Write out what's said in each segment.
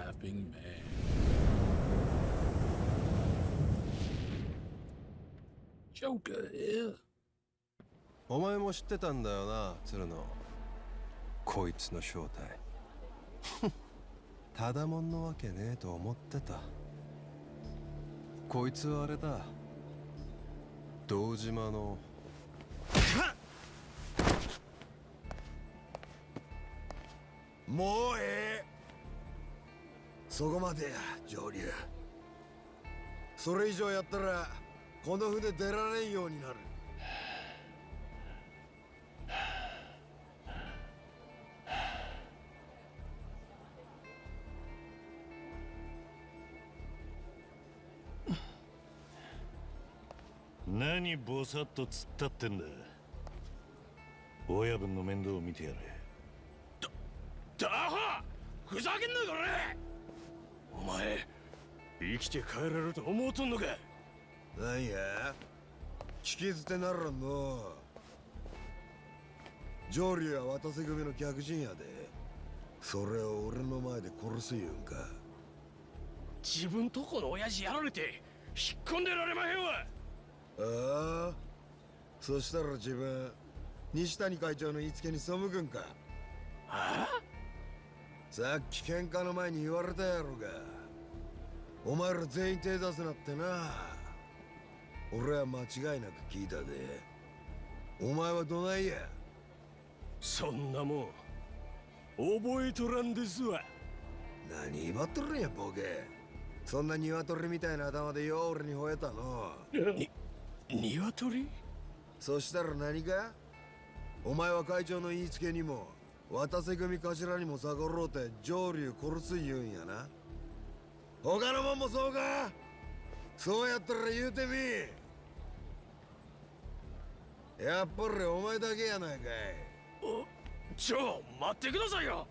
laughing man. ジョーカー。お前も知ってたんだよな、鶴野。こいつの正体。ただもんのわけねえと思ってた。こいつはあれだ。堂島の。もうええ。そこまでや、上流。それ以上やったらこの船出られんようになる。何ボサッと突っ立ってんだ。親分の面倒を見てやれ。ダハ！ふざけんなこれ！お前生きて帰れると思うとんのか。なんや聞き捨てならんの。上流は渡瀬組の客人やで。それを俺の前で殺す言うんか。自分とこの親父やられて引っ込んでられまへんわ。ああ、そしたら自分西谷会長の言いつけに背くんか。はあ？さっき喧嘩の前に言われたやろが、お前ら全員手出すなってな。俺は間違いなく聞いたで。お前はどないや。そんなもん覚えとらんですわ。何言ばっとるんやボケ。そんな鶏みたいな頭でよう俺に吠えたの。鶏？そしたら何か。お前は会長の言いつけにも渡瀬組頭にも逆ろうて上流殺す言うんやな。他のもんもそうか。そうやったら言うてみ。やっぱりお前だけやないかい。ちょ待ってくださいよ。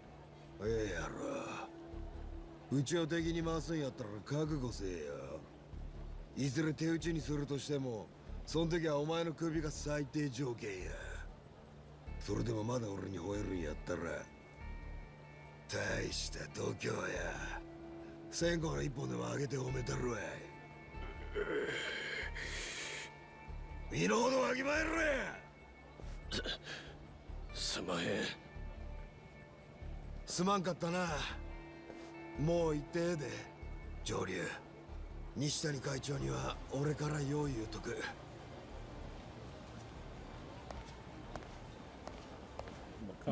ええやろ。うちを敵に回すんやったら覚悟せえよ。いずれ手打ちにするとしてもそん時はお前の首が最低条件や。それでもまだ俺に吠えるんやったら大した度胸や。線香の一本でもあげて褒めたるわい。身の程わきまえろや。すまへん。すまんかったな。もう言ってええで上流。西谷会長には俺からよう言うとく。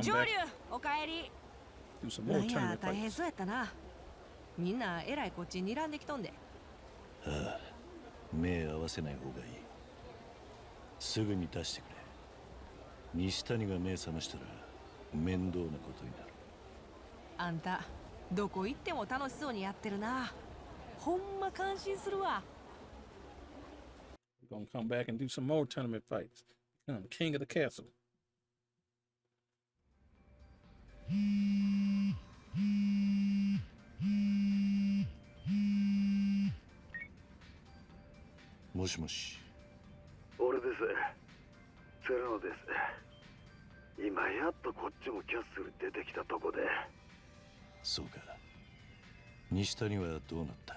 上流おかえり。 Do some な more んや tournament 大変 fights. そうやったな。みんなえらいこっち睨んできとんで。ああ、目合わせない方がいい。すぐに出してくれ。西谷が目覚ましたら面倒なことになる。あんたどこ行っても楽しそうにやってるな。ほんま感心するわ。 We're gonna come back and do some more tournament fights. I'm king of the castle. もしもし。俺です。セレノです。今やっとこっちもキャッスル出てきたとこで。そうか。西谷はどうなった？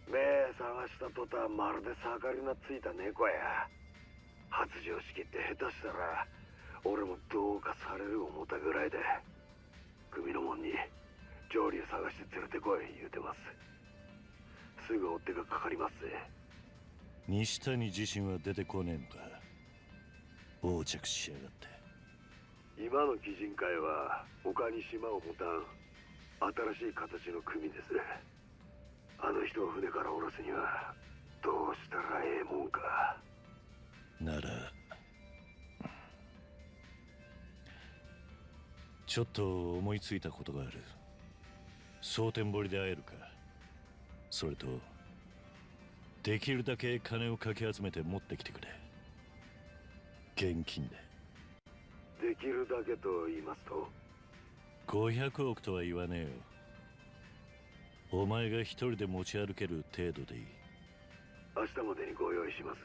目探した途端まるで盛りのついた猫や。発情式って下手したら俺もどうかされる思ったぐらいで。組のもんに上流探して連れてこい言うてます。すぐ追っ手がかかります。西谷自身は出てこねえのか。横着しやがって。今の擬人会は他に島を持たん新しい形の組です。あの人を船から降ろすにはどうしたらええもんか。ならちょっと思いついたことがある。蒼天堀で会えるか。それとできるだけ金をかき集めて持ってきてくれ。現金で。できるだけと言いますと。500億とは言わねえよ。お前が一人で持ち歩ける程度でいい。明日までにご用意します。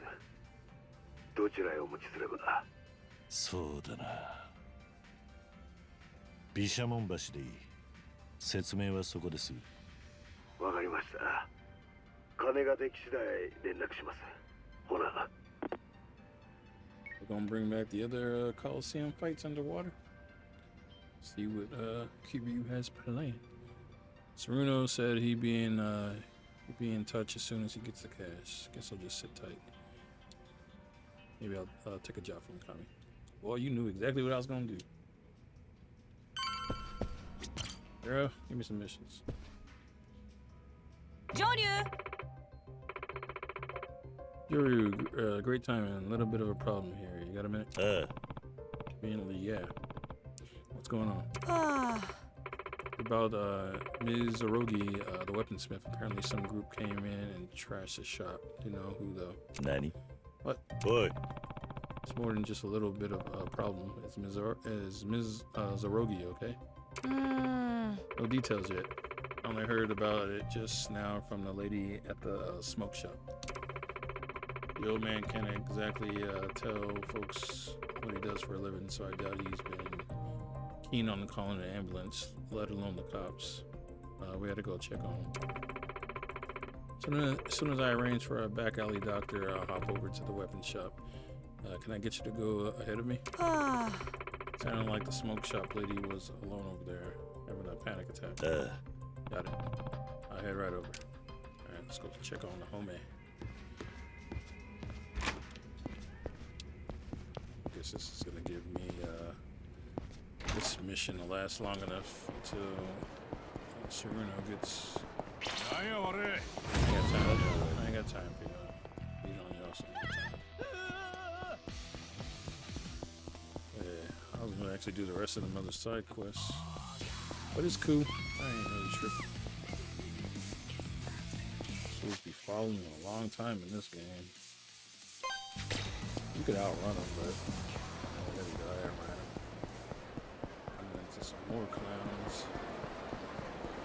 どちらへお持ちすれば。そうだな。毘沙門橋でいい。説明はそこです。わかりました。金ができ次第連絡します。ほな。We're gonna bring back the other Coliseum fights underwater. See what Kiryu has planned. Saruno said he'd be in touch as soon as he gets the cash. Guess I'll just sit tight. Maybe I'll take a job from Kami. Well, you knew exactly what I was gonna do. Girl, give me some missions. Joryu! Kiryu, great timing. A little bit of a problem here. You got a minute? Conveniently, yeah. What's going on? About Ms. Orogi, the weaponsmith. Apparently some group came in and trashed the shop. You know who though? Nani? What? Boy. It's more than just a little bit of a problem. It's Ms. Zorogi, okay? No details yet. Only heard about it just now from the lady at the smoke shop. The old man can't exactly tell folks what he does for a living, so I doubt he's been keen on calling an ambulance, let alone the cops. We had to go check on him. As soon as I arrange for a back alley doctor, I'll hop over to the weapon shop. Can I get you to go ahead of me? Sounded like the smoke shop lady was alone over there, having a panic attack. Got it. I'll head right over. Alright, let's go check on the homie. I guess this is gonna give me this mission to last long enough until Saruno gets. I ain't got time for you. Beat on y'all some more time. Yeah, I was gonna actually do the rest of the other side quests. But it's cool. I ain't really tripping. Supposed to be following you a long time in this game. You could outrun them, but there we go, I outrun them. And into some more clowns.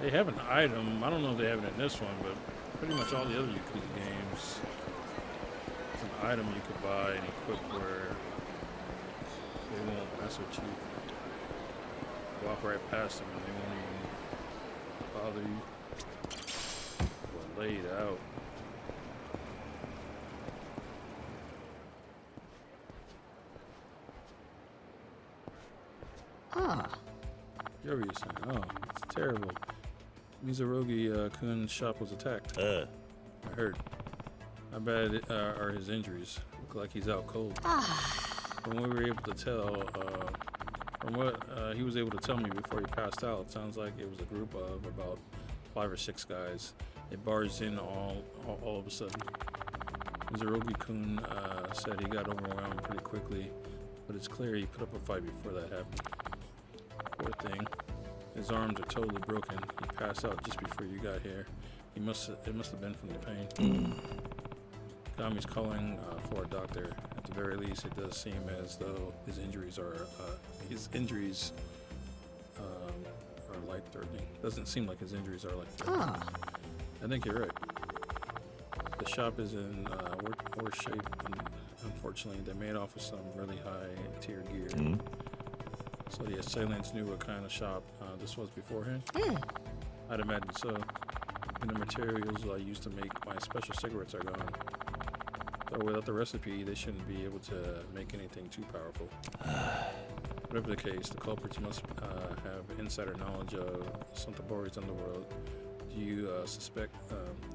They have an item. I don't know if they have it in this one, but pretty much all the other Yakuza games, it's an item you could buy and equip where they won't mess with you. Walk right past them and they won't even bother you. Well, laid out. Furious. Oh, it's terrible. Mizurogi Kun's shop was attacked. I heard. How bad are his injuries? Look like he's out cold. From what we were able to tell, from what he was able to tell me before he passed out, it sounds like it was a group of about 5 or 6 guys. They barged in all of a sudden. Mizurogi-kun said he got overwhelmed pretty quickly, but it's clear he put up a fight before that happened. Poor thing. His arms are totally broken. He passed out just before you got here. It must have been from the pain. Kami's calling for a doctor. At the very least, it does seem as though his injuries are life-threatening. Doesn't seem like his injuries are life-threatening. I think you're right. The shop is in worse shape. Unfortunately, they made off with some really high-tier gear. So the assailants knew what kind of shop this was beforehand? I'd imagine so. And the materials I used to make my special cigarettes are gone. Though without the recipe, they shouldn't be able to make anything too powerful. Whatever the case, the culprits must have insider knowledge of Santabori's underworld. Do you suspect?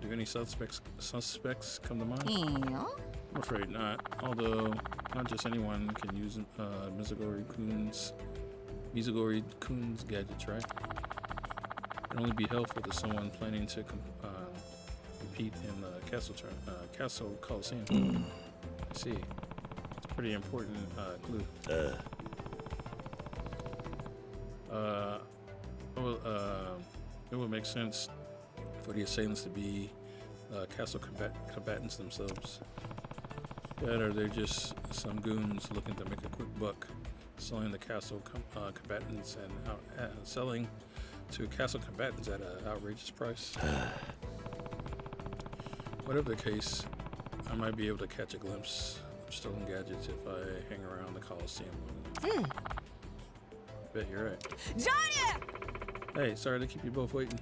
Do any suspects come to mind? I'm afraid not. Although not just anyone can use Mizugori-kun's gadgets, right? It'd only be helpful to someone planning to compete in the Castle Coliseum. I see. It's a pretty important clue. It would make sense for the assailants to be castle combatants themselves. That or they're just some goons looking to make a quick buck, selling the castle combatants and selling to castle combatants at an outrageous price. Whatever the case, I might be able to catch a glimpse of stolen gadgets if I hang around the Coliseum long enough. Bet you're right. Johnny! Hey, sorry to keep you both waiting.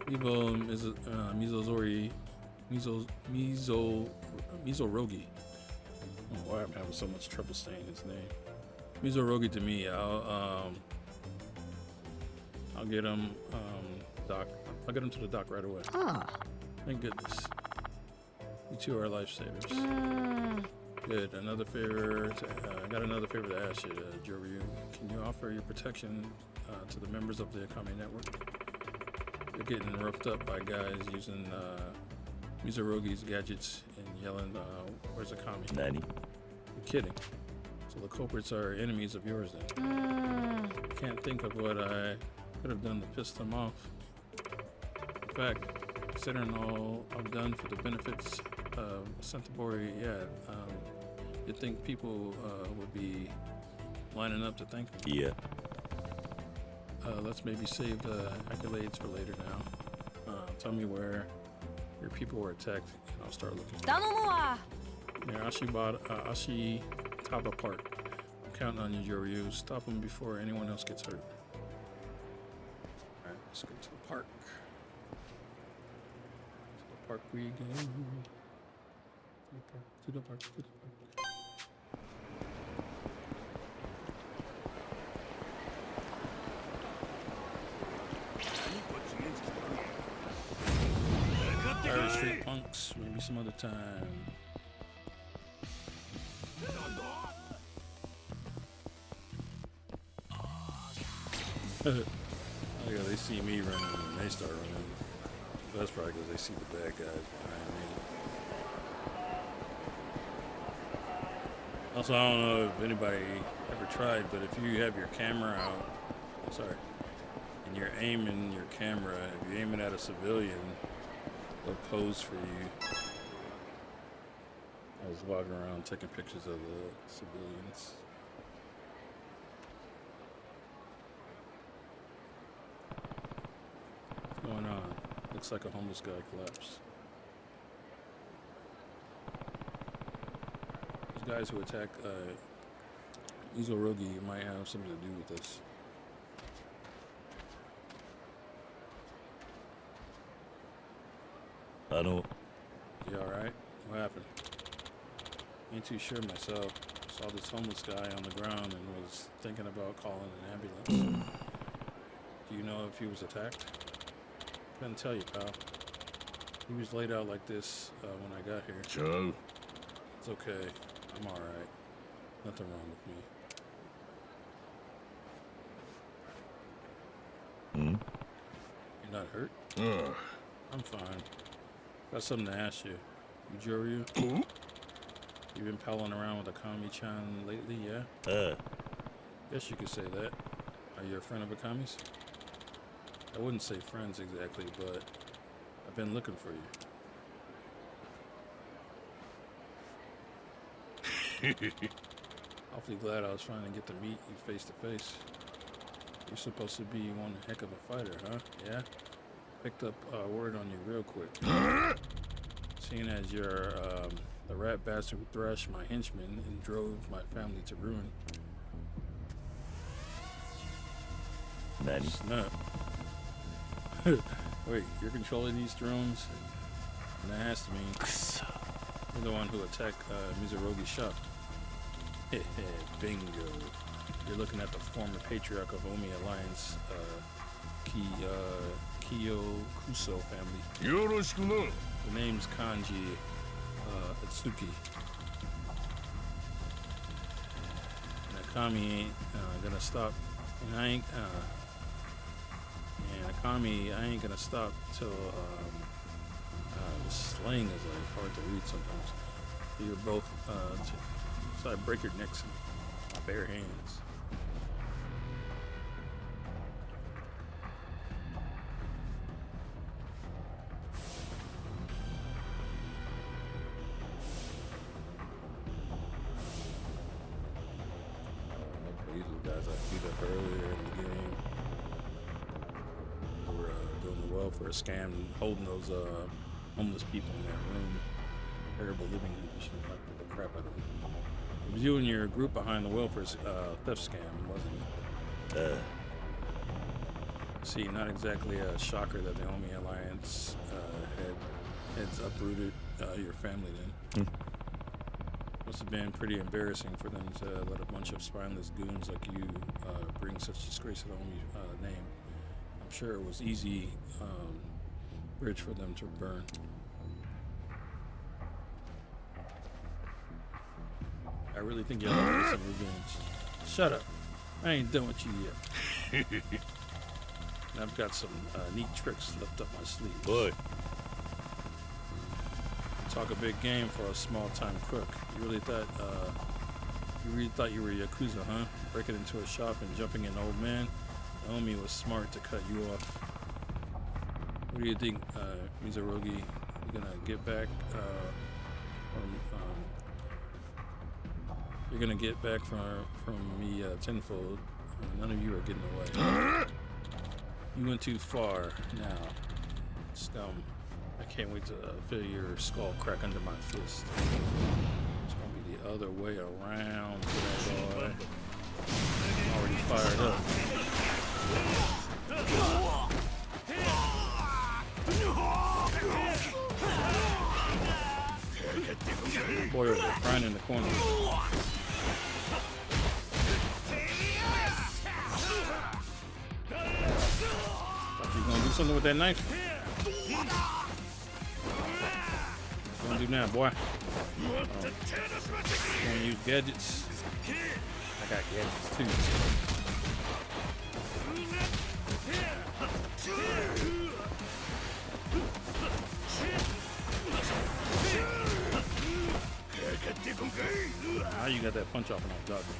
Evo is Mizorogi. Mizorogi. Oh, why I'm having so much trouble saying his name. Mizorogi to me. I'll get him doc. I'll get him to the doc right away. Ah. Thank goodness. You two are lifesavers. Good. Another favor. I got another favor to ask you, Kiryu. Can you offer your protection to the members of the Akami network? They're getting roughed up by guys using Mizorogi's gadgets and yelling, "Where's Akami?" Nani? You're kidding. So the culprits are enemies of yours then. Can't think of what I could have done to piss them off. In fact, considering all I've done for the benefits of Centauri, you'd think people would be lining up to thank me. Yeah. Let's maybe save the accolades for later now. Tell me where your people were attacked, and I'll start looking. Near Ashitaba Park. I'm counting on you, Kiryu. Stop them before anyone else gets hurt. Alright, let's go to the park. To the park we go. To the park. Tired street punks, maybe some other time. Yeah, they see me running and they start running. That's probably because they see the bad guys behind me. Also, I don't know if anybody ever tried, but if you have your camera out, and you're aiming your camera, if you're aiming at a civilian, they'll pose for you. I was walking around taking pictures of the civilians. What's going on? Looks like a homeless guy collapsed. These guys who attack Mizorogi might have something to do with this. You alright? What happened? Ain't too sure myself. Saw this homeless guy on the ground and was thinking about calling an ambulance. Do you know if he was attacked? Couldn't tell you, pal. He was laid out like this when I got here. Joe. It's okay. I'm alright. Nothing wrong with me. You're not hurt? I'm fine. Got something to ask you. You Kiryu? You been palling around with Akami-chan lately, yeah? Guess you could say that. Are you a friend of Akami's? I wouldn't say friends exactly, but I've been looking for you. Awfully glad I was trying to get to meet you face to face. You're supposed to be one heck of a fighter, huh? Yeah? Picked up word on you real quick. Seeing as you're the rat bastard who thrashed my henchman and drove my family to ruin. Snap. Wait, you're controlling these drones? And that has to mean you're the one who attacked Mizorogi's shop. Bingo. You're looking at the former Patriarch of Omi Alliance, Kuso family. The name's Kanji Aptsuki. And Akami ain't gonna stop. And I ain't gonna stop till the slang is like hard to read sometimes. You're both so I break your necks in my bare hands. These are the guys I beat up earlier in the game. They were doing the welfare scam, holding those homeless people in that room. Terrible living conditions, like the crap out of them. It was you and your group behind the welfare theft scam, wasn't it? See, not exactly a shocker that the Omi Alliance had uprooted your family then. Must have been pretty embarrassing for them to let a bunch of spineless goons like you bring such disgrace to the Omi name. I'm sure it was easy bridge for them to burn. I really think y'all need some revenge. Shut up. I ain't done with you yet. And I've got some neat tricks left up my sleeve. Boy. Talk a big game for a small-time crook. You really thought you were Yakuza, huh? Breaking into a shop and jumping an old man? Naomi was smart to cut you off. What do you think, Mizurogi? You gonna get back you're gonna get back from me tenfold. None of you are getting away. You went too far now, scum. I can't wait to feel your skull crack under my fist. It's gonna be the other way around, boy. I'm already fired up. Boy over there crying in the corner. Thought you gonna do something with that knife? What you gonna do now, boy? You gonna use gadgets? I got gadgets too. Now you got that punch off and I'll dodge it.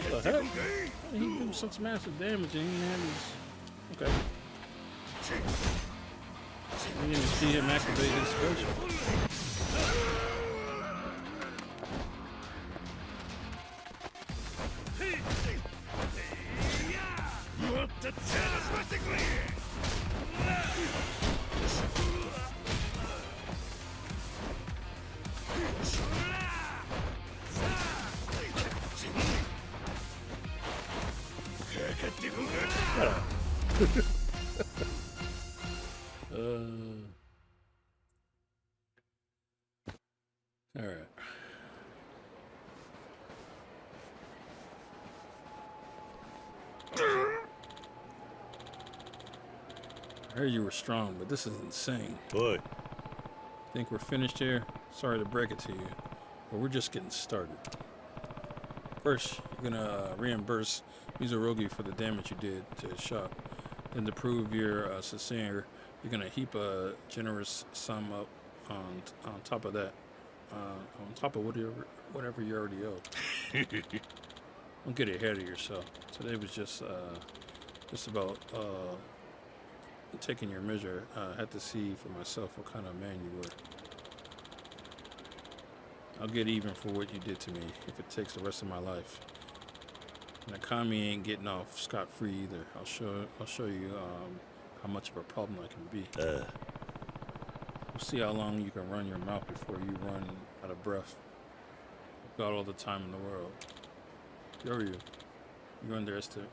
What the heck? He did such massive damage and he had his... Okay. I didn't even see him activate his special. All right. I heard you were strong, but this is insane. Boy. Think we're finished here? Sorry to break it to you, but we're just getting started. First, you're gonna reimburse Mizurogi for the damage you did to his shop. Then to prove you're sincere, you're gonna heap a generous sum up on top of that. On top of whatever you already owe. Don't get ahead of yourself. Today was just about taking your measure. I had to see for myself what kind of man you were. I'll get even for what you did to me if it takes the rest of my life. Nakami ain't getting off scot-free either. I'll show you how much of a problem I can be. We'll see how long you can run your mouth before you run out of breath. I've got all the time in the world. Who are you? You underestimate.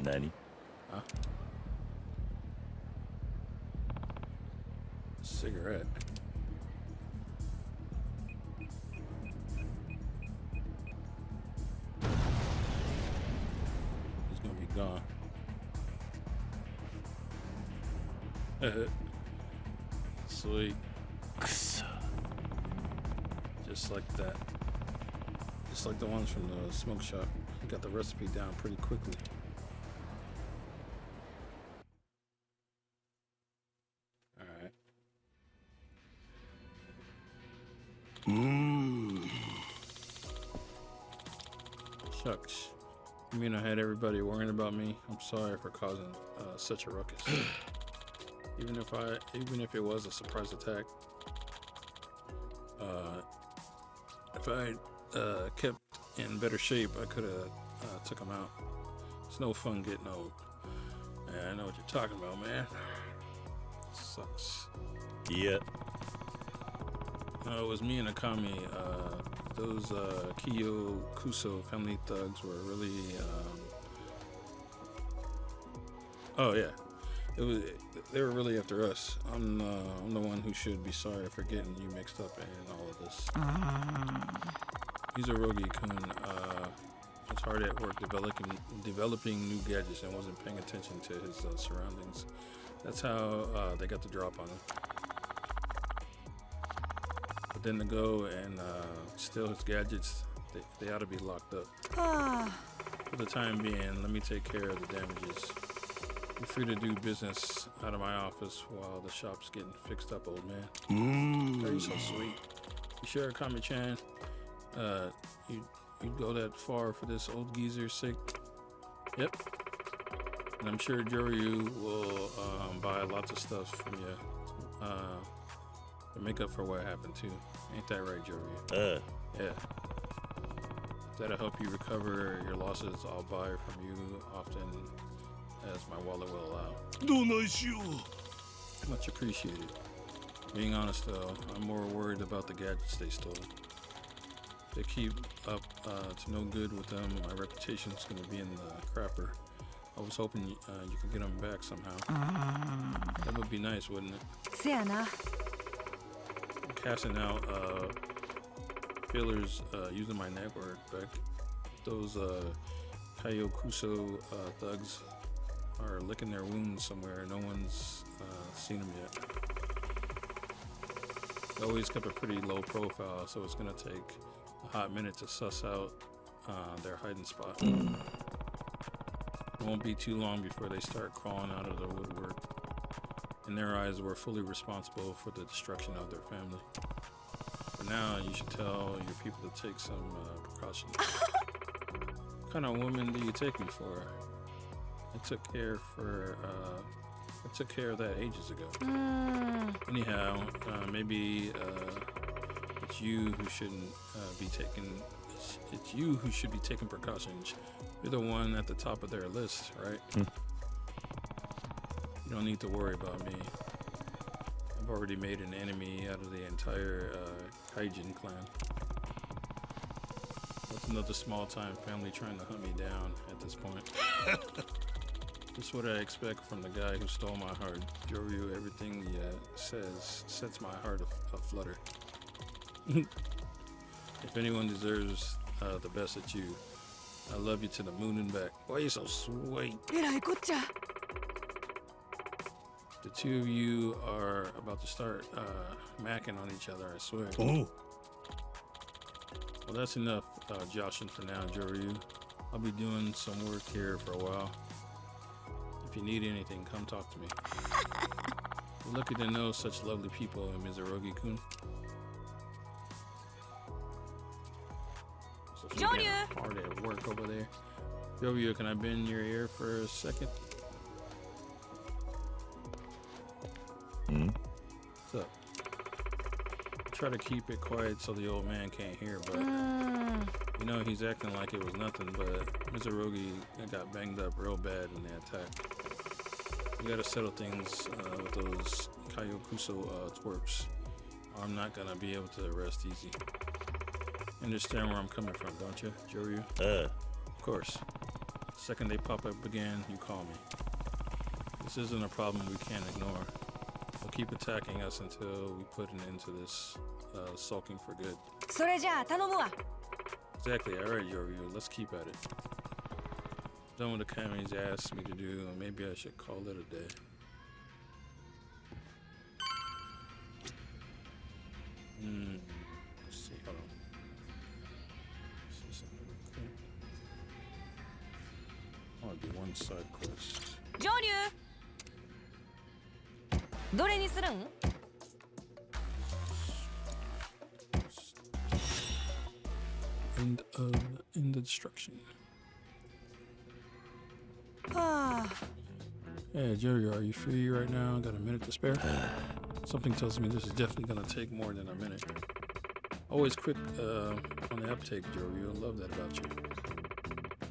Nani? Huh? Cigarette. He's gonna be gone. Sweet. くそ Just like that. Just like the ones from the smoke shop. You got the recipe down pretty quickly. Alright. Shucks. You mean I had everybody worrying about me? I'm sorry for causing such a ruckus. Even if it was a surprise attack. If I kept in better shape, I could have took him out. It's no fun getting old. Yeah, I know what you're talking about, man. Sucks. いや It was me and Akami. Those Kiryu Kuso family thugs were really. Oh yeah, they were really after us. I'm the one who should be sorry for getting you mixed up in all of this. He's a Rogi-kun. Was hard at work developing new gadgets and wasn't paying attention to his surroundings. That's how they got the drop on him. But then to go and steal his gadgets, they ought to be locked up. For the time being, let me take care of the damages. You're free to do business out of my office while the shop's getting fixed up, old man. You're so sweet. You sure, Kami-chan? You'd go that far for this old geezer's sake? Yep. And I'm sure Joryu will buy lots of stuff from you to make up for what happened too. Ain't that right, Joryu? Yeah. If that'll help you recover your losses, I'll buy from you often as my wallet will allow. どないしよう Much appreciated. Being honest though, I'm more worried about the gadgets they stole. They keep up to no good with them. My reputation's gonna be in the crapper. I was hoping you could get them back somehow. That would be nice, wouldn't it? せやな。 Casting out fillers using my network, but those Kiryu Kuso thugs are licking their wounds somewhere. No one's seen them yet. They always kept a pretty low profile, so it's gonna take a hot minute to suss out their hiding spot. It won't be too long before they start crawling out of the woodwork. In their eyes, we're fully responsible for the destruction of their family. For now, you should tell your people to take some precautions. What kind of woman do you take me for? I took care of that ages ago. Anyhow, maybe it's you who shouldn't be taking. It's you who should be taking precautions. You're the one at the top of their list, right? You don't need to worry about me. I've already made an enemy out of the entire Gaiden clan. That's another small-time family trying to hunt me down at this point. Just what I expect from the guy who stole my heart. Joryu, everything he says sets my heart aflutter. If anyone deserves the best, it's you. I love you to the moon and back. Why are you so sweet? えらいこっちゃ。 The two of you are about to start macking on each other, I swear. Oh. Well, that's enough joshing for now, Joryu. I'll be doing some work here for a while. If you need anything, come talk to me. We're lucky to know such lovely people in Mizurogi-kun. So she got Joryu! hard at work over there. Joryu, can I bend your ear for a second? What's up? Try to keep it quiet so the old man can't hear, but you know he's acting like it was nothing, but Mizurogi got banged up real bad in the attack. We gotta settle things with those Kiryu Kuso twerps, or I'm not gonna be able to rest easy. Understand where I'm coming from, don't you, Joryu? Of course. The second they pop up again, you call me. This isn't a problem we can't ignore. They'll keep attacking us until we put an end to this sulking for good. それじゃあ頼むわ。 Exactly. All right, Yoryu. Let's keep at it. Done what the Kami's asked me to do, and maybe I should call it a day. Let's see, hold on. See something real quick. I want to do one side quest. 上流どれにするん End the destruction. はあ Hey, Jojo, are you free right now? Got a minute to spare? Something tells me this is definitely gonna take more than a minute. Always quick on the uptake, Jojo. I love that about you.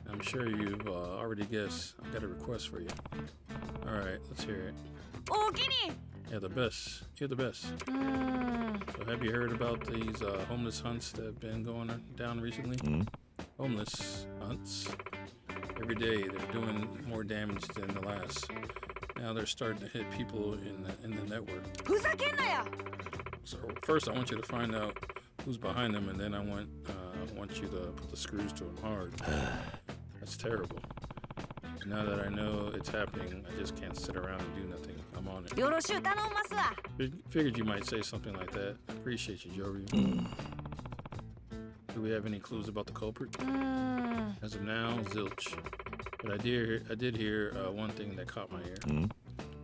I'm sure you've already guessed. I got a request for you. All right, let's hear it. おおきに Yeah, the best. You're the best. So have you heard about these homeless hunts that have been going down recently? Homeless hunts. Every day they're doing more damage than the last. Now they're starting to hit people in the network. ふざけんなや So first I want you to find out who's behind them, and then I want you to put the screws to them hard. That's terrible. Now that I know it's happening, I just can't sit around and do nothing. I'm on it. よろしゅう頼んますわ Figured you might say something like that. I appreciate you, Jory. Do we have any clues about the culprit? As of now, zilch. But I did hear one thing that caught my ear,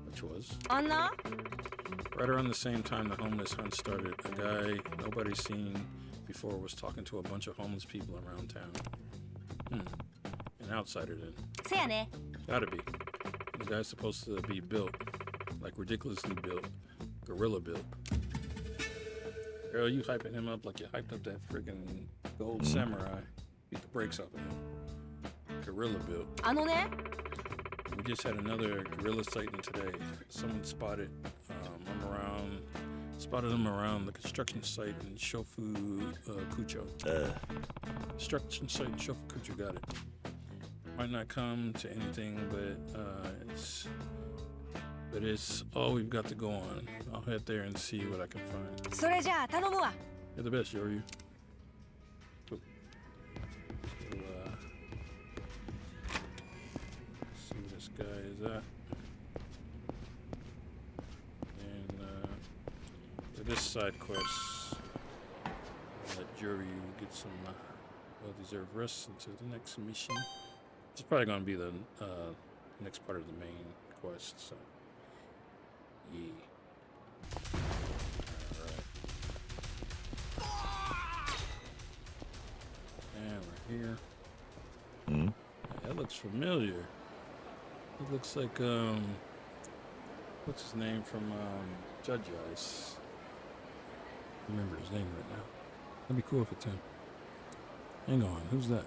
which was あんな right around the same time the homeless hunt started. A guy nobody's seen before was talking to a bunch of homeless people around town. An outsider then. せやね Gotta be. The guy's supposed to be built, like ridiculously built, gorilla built. Girl, you hyping him up like you hyped up that friggin' gold samurai. Beat the brakes off of him. Gorilla built. あのね We just had another gorilla sighting today. Someone spotted him around the construction site in Ch4 Kucho. Construction site in Ch4 Kucho, got it. Might not come to anything, but it's all we've got to go on. I'll head there and see what I can find. それじゃあ頼むわ You're the best, Yoryu. Cool. So, see where this guy is at. And for this side quest, I'll let Yoryu get some well-deserved rest until the next mission. It's probably going to be the next part of the main quest, so yeah. And we're here. That looks familiar. It looks like what's his name from Judge Eyes? I don't remember his name right now. That'd be cool if it's him. Hang on, who's that?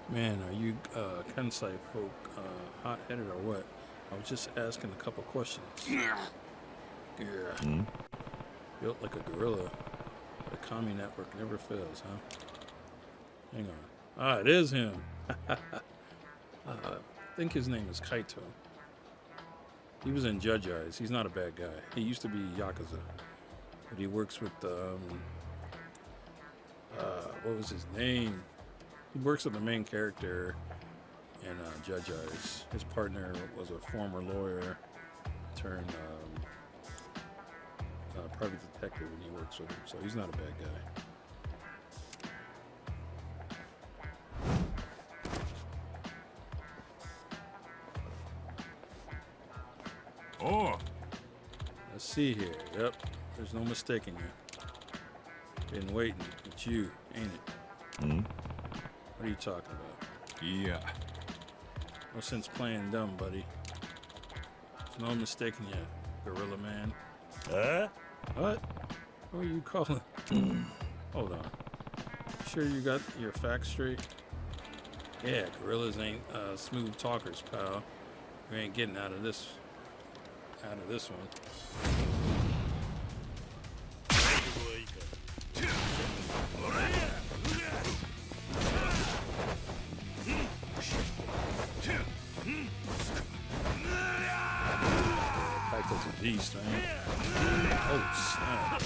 Man, are you Kansai folk hot-headed or what? I was just asking a couple questions. Yeah. Built like a gorilla. The commie network never fails, huh? Hang on. Ah, it is him. I think his name is Kaito. He was in Judge Eyes. He's not a bad guy. He used to be Yakuza. But he works with what was his name? He works with the main character in Judge Eyes. His partner was a former lawyer turned private detective, and he works with him, so he's not a bad guy. Oh, Let's see here. Yep, there's no mistaking you. Been waiting. It's you, ain't it? What are you talking about? yeah. No sense playing dumb, buddy. There's no mistaking you, Gorilla Man. What? What are you calling? Hold on. Sure you got your facts straight? Yeah, gorillas ain't smooth talkers, pal. You ain't getting out of this one. Kaito's a beast, man. Oh, snap.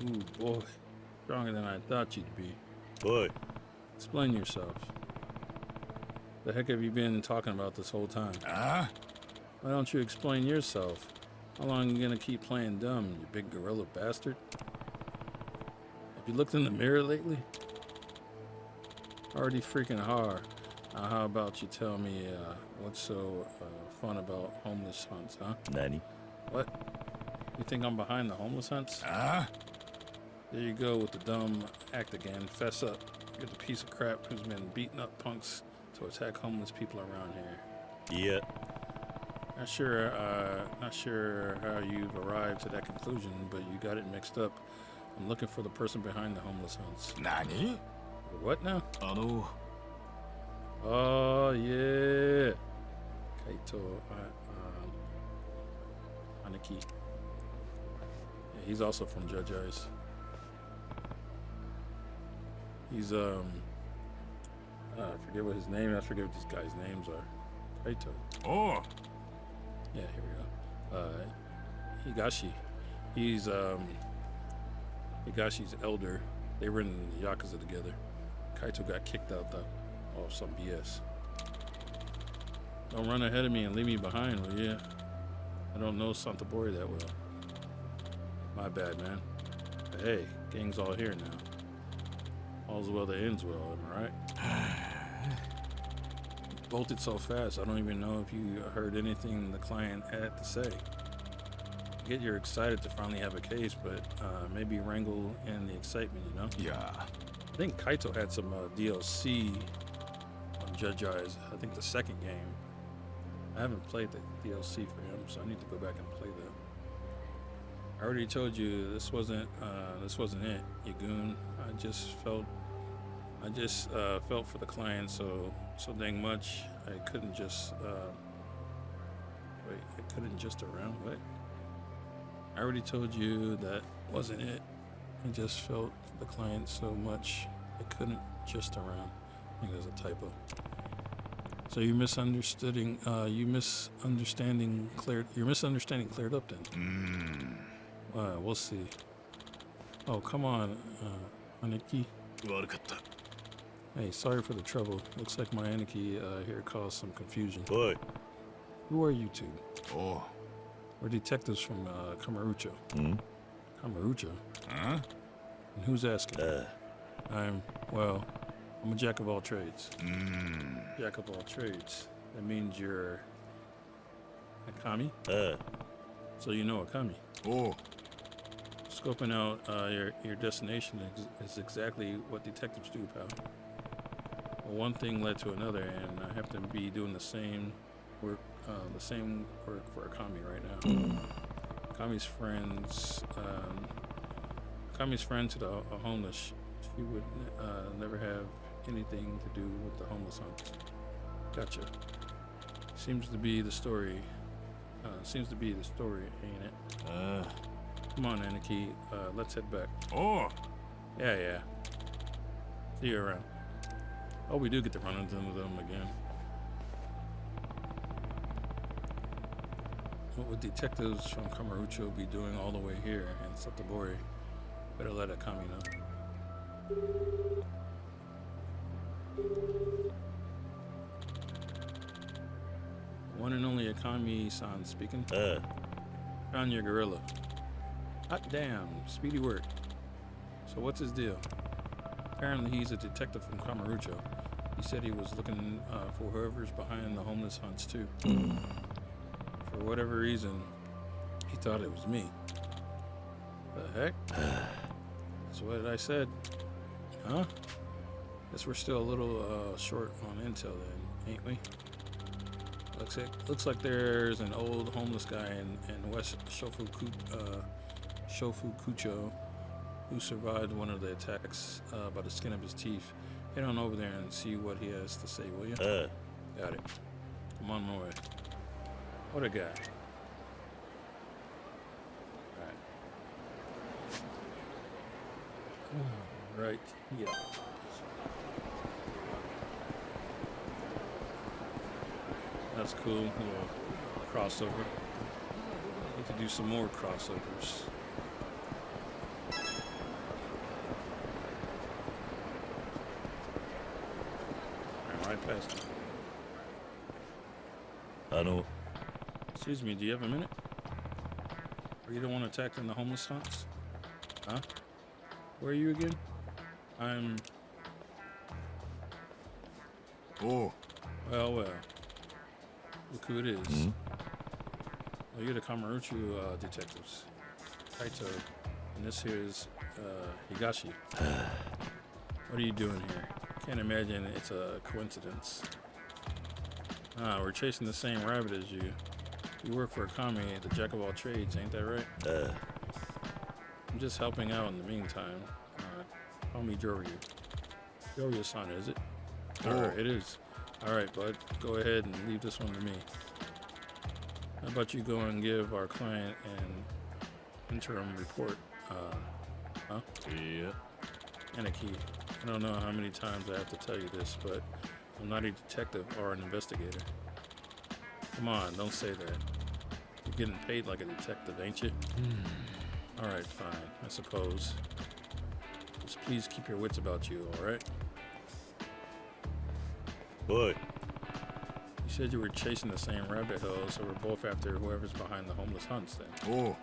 Ooh, boy. Stronger than I thought you'd be.おい Explain yourself. The heck have you been talking about this whole time? Huh? Why don't you explain yourself? How long are you gonna keep playing dumb, you big gorilla bastard? Have you looked in the mirror lately? Already freaking hard. Now how about you tell me what's so fun about homeless hunts, huh? 何 What? You think I'm behind the homeless hunts? Huh? There you go with the dumb act again. Fess up. You're the piece of crap who's been beating up punks to attack homeless people around here. いや Not sure how you've arrived to that conclusion, but you got it mixed up. I'm looking for the person behind the homeless hunts. 何 What now? の Oh yeah, Kaito, Aniki. Yeah, he's also from Judge Eyes. He's I forget what his name. I forget what these guys' names are. Kaito. おう Yeah, here we go. Higashi. He's Higashi's elder. They were in Yakuza together. Kaito got kicked out though. Oh, some BS. Don't run ahead of me and leave me behind, will ya? I don't know Santabori that well. My bad, man. But hey, gang's all here now. All's well that ends well, am I right? Bolted so fast, I don't even know if you heard anything the client had to say. I get you're excited to finally have a case, but maybe wrangle in the excitement, you know? いや I think Kaito had some DLC on Judge Eyes. I think the second game. I haven't played the DLC for him, so I need to go back and play that. I already told you this wasn't it, you goon. I just felt for the client so dang much. I couldn't just around. What? I already told you that wasn't it. I just felt for the client so much I couldn't just around. I think there's a typo. So your misunderstanding cleared up then. We'll see. Oh, come on, Aniki. 悪かった Hey, sorry for the trouble. Looks like my Aniki here caused some confusion. おい Who are you two? おう We're detectives from Kamurocho. ん Kamurocho? ん And who's asking? あ I'm a jack of all trades. うーん Jack of all trades. That means you're Akami? あ So you know Akami. おう Scoping out your destination is exactly what detectives do, pal. Well, one thing led to another, and I happen to be doing the same work for Akami right now. Akami's friend to the homeless. She would never have anything to do with the homeless hunts. Gotcha. Seems to be the story, ain't it? あ Come on, Aniki. Let's head back. おう Yeah. See you around. Oh, we do get to run into them again. What would detectives from Kamurocho be doing all the way here in Satabori? Better let Akami know. One and only Akami-san speaking. あ Found your gorilla. Hot damn, speedy work. So what's his deal? Apparently he's a detective from Kamurocho. He said he was looking for whoever's behind the homeless hunts too. For whatever reason, he thought it was me. The heck? That's what I said. Huh? Guess we're still a little short on intel then, ain't we? Looks like there's an old homeless guy in West Shofukucho who survived one of the attacks by the skin of his teeth. Head on over there and see what he has to say, will you? あ Got it. I'm on my way. What a guy. Alright. Yeah. That's cool. A little crossover. Need to do some more crossovers. right past him. あの Excuse me, do you have a minute? Are you the one attacking the homeless hunts? Huh? Where are you again? I'm... Oh. Well, well. Look who it is. Well, you're the Kamaruchu detectives. Kaito. And this here is Higashi. What are you doing here? Can't imagine it's a coincidence. Ah, we're chasing the same rabbit as you. You work for a kami, the jack of all trades, ain't that right? I'm just helping out in the meantime. Call me Joryu. Joryu-san, is it? Alright, it is. Alright, bud. Go ahead and leave this one to me. How about you go and give our client an interim report? Huh? Yeah. And a key. I don't know how many times I have to tell you this, but I'm not a detective or an investigator. Come on, don't say that. You're getting paid like a detective, ain't you? Alright, fine, I suppose. Just please keep your wits about you, alright? Boy. You said you were chasing the same rabbit hole, so we're both after whoever's behind the homeless hunts then. Oh.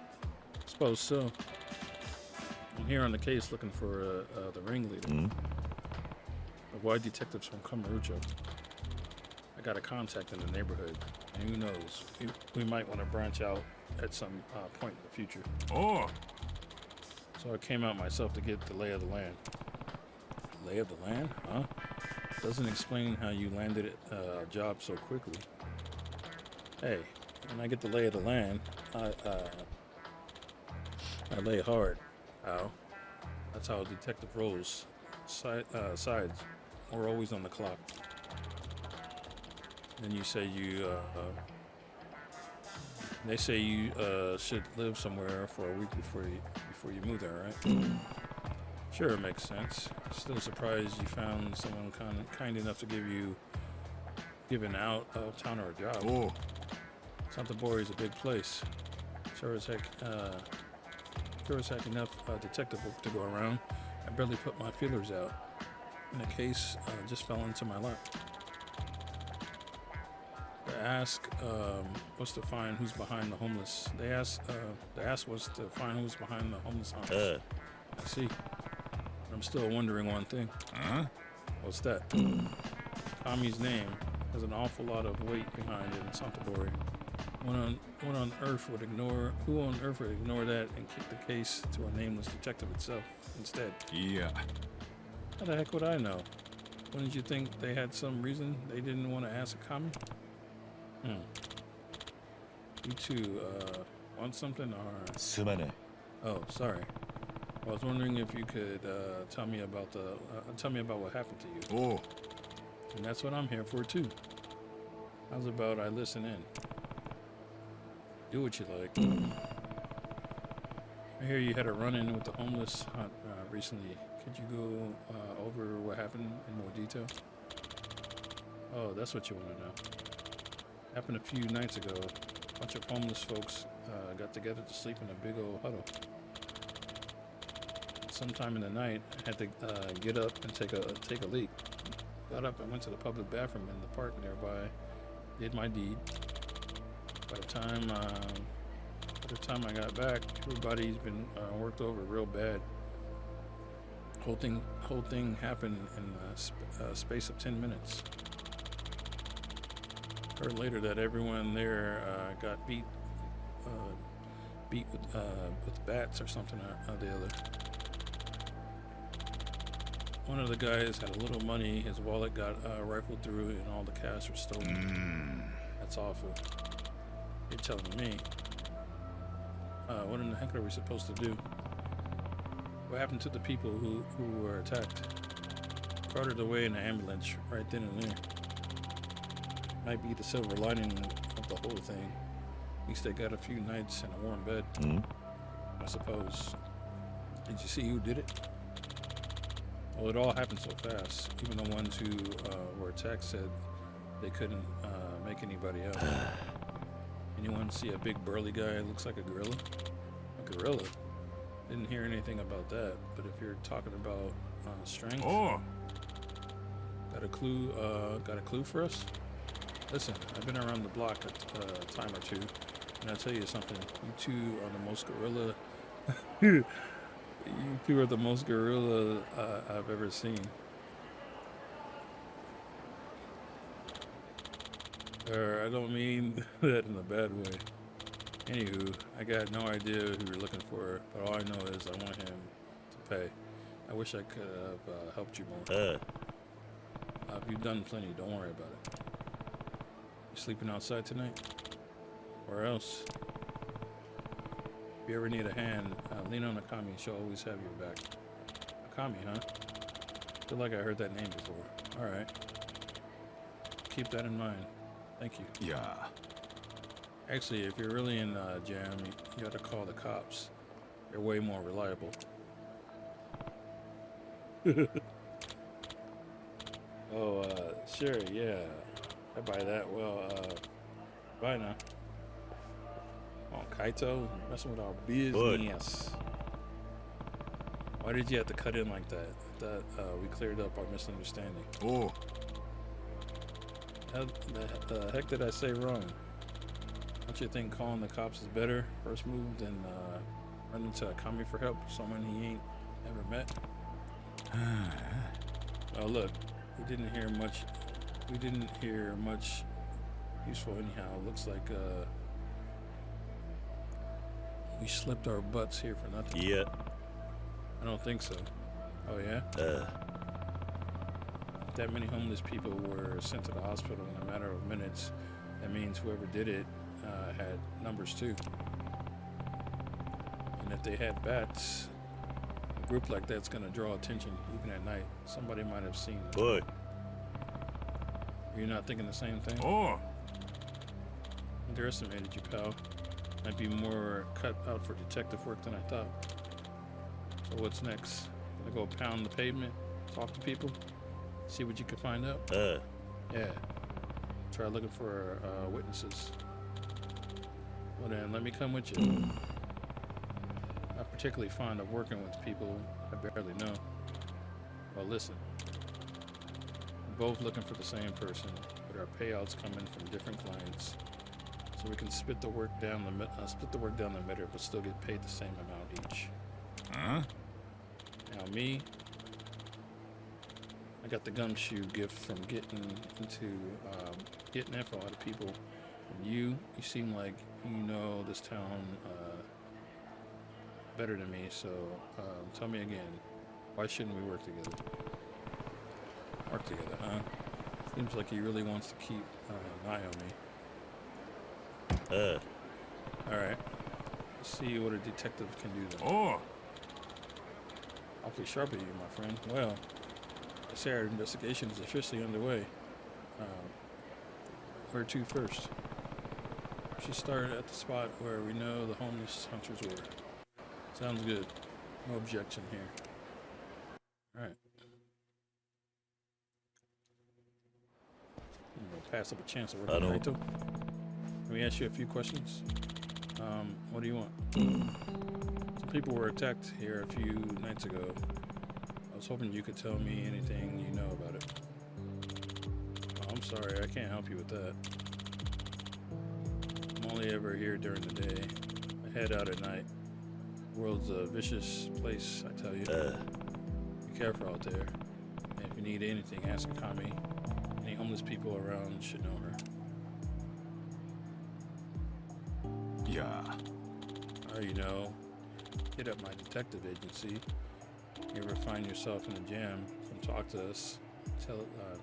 Suppose so. I'm here on the case looking for the ringleader. The white detectives from Kamarucho. I got a contact in the neighborhood, and who knows, we might want to branch out at some point in the future. Oh. So I came out myself to get the lay of the land. Lay of the land? Huh? Doesn't explain how you landed a job so quickly. Hey, when I get the lay of the land, I lay hard. How? That's how a detective rolls. Sides. We're always on the clock. Then you say you, they say you should live somewhere for a week before you move there, right? Sure, it makes sense. Still surprised you found someone kind enough to give an out of town or a job. Oh. Santa is a big place. Sure as heck enough detective work to go around. I barely put my feelers out. And the case just fell into my lap. The ask was to find who's behind the homeless. The ask was to find who's behind the homeless hunters. I see. I'm still wondering one thing. Huh? What's that? Kami's name has an awful lot of weight behind it in Santabori. Who on earth would ignore that and kick the case to a nameless detective itself instead? Yeah. How the heck would I know? Wouldn't you think they had some reason they didn't want to ask a Kami? You two, want something or? すまない Oh, sorry. I was wondering if you could tell me about what happened to you. Oh. And that's what I'm here for too. How's about I listen in? Do what you like. I hear you had a run-in with the homeless hunt recently. Could you go over what happened in more detail? Oh, that's what you want to know. Happened a few nights ago. A bunch of homeless folks got together to sleep in a big old huddle. Sometime in the night, I had to get up and take a leak. Got up and went to the public bathroom in the park nearby. Did my deed. By the time I got back, everybody's been worked over real bad. Whole thing happened in a space of 10 minutes. Heard later that everyone there got beat with bats or something or the other. One of the guys had a little money. His wallet got rifled through, and all the cash was stolen. That's awful. You're telling me. What in the heck are we supposed to do? What happened to the people who were attacked? Carted away in an ambulance right then and there. Might be the silver lining of the whole thing. At least they got a few nights in a warm bed. I suppose. Did you see who did it? Well, it all happened so fast. Even the ones who were attacked said they couldn't make anybody out. Anyone see a big burly guy who looks like a gorilla? A gorilla? Didn't hear anything about that. But if you're talking about strength, Got a clue? Got a clue for us? Listen, I've been around the block a time or two, and I'll tell you something. You two are the most gorilla. You two are the most gorilla I've ever seen. I don't mean that in a bad way. Anywho, I got no idea who you're looking for, but all I know is I want him to pay. I wish I could have helped you more. You've done plenty, don't worry about it. You sleeping outside tonight? Or else? If you ever need a hand, lean on Akami, she'll always have your back. Akami, huh? Feel like I heard that name before. Alright. Keep that in mind. Thank you. Yeah. Actually, if you're really in a jam, you gotta call the cops. They're way more reliable. Oh, sure, yeah. I buy that. Well, bye now. Oh, Kaito, messing with our business. Why did you have to cut in like that? I thought we cleared up our misunderstanding. Oh. How the heck did I say wrong? Don't you think calling the cops is better first move than running to Akami for help, someone he ain't ever met? Oh, look, we didn't hear much useful anyhow. Looks like we slipped our butts here for nothing. Yeah. I don't think so. Oh yeah? If that many homeless people were sent to the hospital in a matter of minutes, that means whoever did it had numbers too. And if they had bats, a group like that's gonna draw attention even at night. Somebody might have seen them. Boy. You're not thinking the same thing? Oh. Underestimated you, pal. Might be more cut out for detective work than I thought. So what's next? Gonna go pound the pavement, talk to people, see what you can find out? Yeah. Try looking for witnesses. Well then, let me come with you. Not particularly fond of working with people I barely know. Well, listen. We're both looking for the same person, but our payouts coming from different clients, so we can split the work down the middle, but still get paid the same amount each. Huh? Now me, I got the gumshoe gift from getting info out of people. And you seem like you know this town better than me, so tell me again, why shouldn't we work together? Work together, huh? Seems like he really wants to keep an eye on me. Alright. Let's see what a detective can do then. Oh. Awfully sharp of you, my friend. Well, I say our investigation is officially underway. Where to first? We should start at the spot where we know the homeless hunters were. Sounds good. No objection here. Alright. I'm gonna pass up a chance to work with Kaito. Let me ask you a few questions. What do you want? Some people were attacked here a few nights ago. I was hoping you could tell me anything you know about it. Oh, I'm sorry, I can't help you with that. I'm only ever here during the day. I head out at night. The world's a vicious place, I tell you. Be careful out there. And if you need anything, ask Akami. Any homeless people around should know her. Yeah. Or, you know, hit up my detective agency. You ever find yourself in a jam, come talk to us.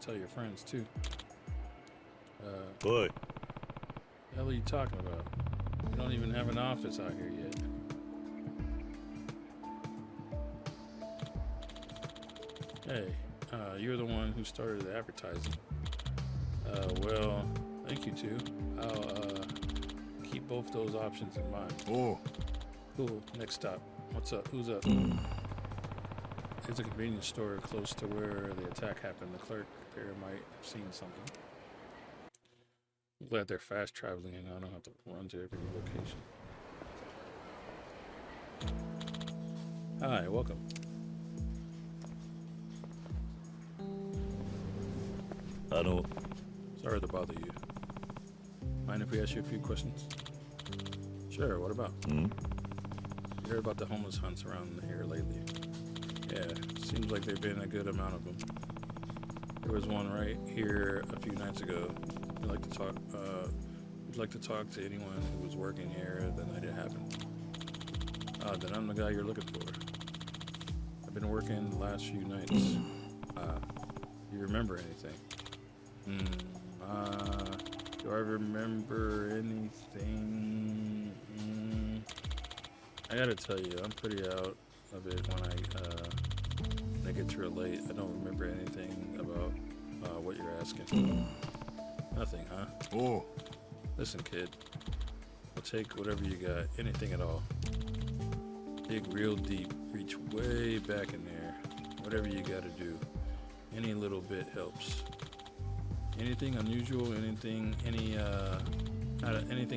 Tell your friends, too. Boy. What the hell are you talking about? We don't even have an office out here yet. Hey, you're the one who started the advertising. Well, thank you, too. I'll keep both those options in mind. Oh. Cool. Next stop. What's up? Who's up? There's a convenience store close to where the attack happened. The clerk there might have seen something. I'm glad they're fast traveling and I don't have to run to every location. Hi, welcome. Sorry to bother you. Mind if we ask you a few questions? Sure, what about? You heard about the homeless hunts around here lately? Yeah, seems like there've been a good amount of them. There was one right here a few nights ago. We'd like to talk to anyone who was working here the night it happened. Then I'm the guy you're looking for. I've been working the last few nights. You remember anything? Do I remember anything? I gotta tell you, I'm pretty out of it when I get to relate. I don't remember anything about what you're asking. Nothing, huh?おう Listen, kid. I'll take whatever you got, anything at all. Dig real deep, reach way back in there. Whatever you gotta do. Any little bit helps. Anything unusual, anything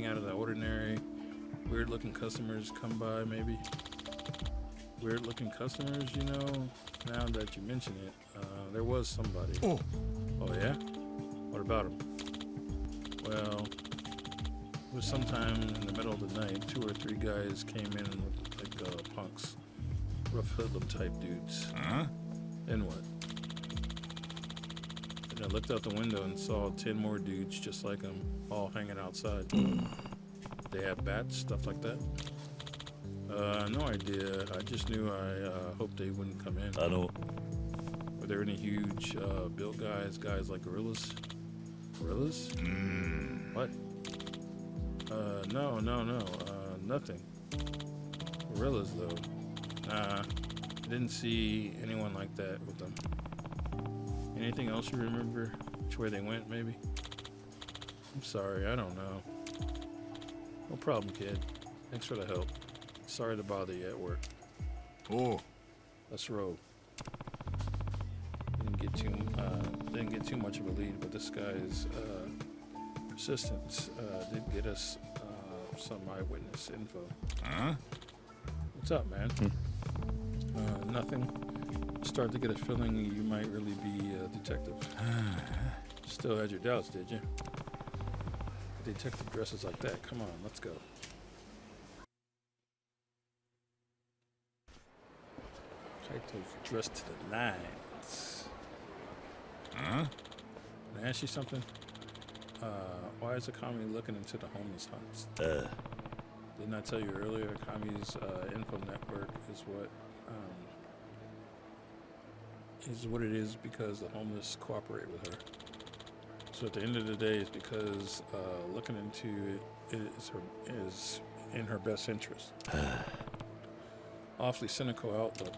out of the ordinary. Weird looking customers come by, maybe. Weird looking customers, you know. Now that you mention it, there was somebody. Oh. Oh yeah? What about him? Well, it was sometime in the middle of the night. 2 or 3 guys came in and looked like punks, rough hoodlum type dudes. Huh? Then what? And I looked out the window and saw 10 more dudes just like them, all hanging outside. They had bats, stuff like that. No idea. I just knew I hoped they wouldn't come in. Were there any huge built guys like gorillas? Gorillas? What? No, nothing. Gorillas, though. Nah, I didn't see anyone like that with them. Anything else you remember? Which way they went, maybe? I'm sorry, I don't know. No problem, kid. Thanks for the help. Sorry to bother you at work. Oh. Let's roll. Didn't get too much of a lead, but this guy's persistence did get us some eyewitness info. Huh? What's up, man? Nothing. Start to get a feeling you might really be a detective. Still had your doubts, did you? A detective dresses like that. Come on, let's go. Kaito's dressed to the nines. Huh? Can I ask you something? Why is Akami looking into the homeless hunts? Didn't I tell you earlier, Akami's info network is what it is because the homeless cooperate with her. So at the end of the day, it's because looking into it is in her best interest. Awfully cynical outlook.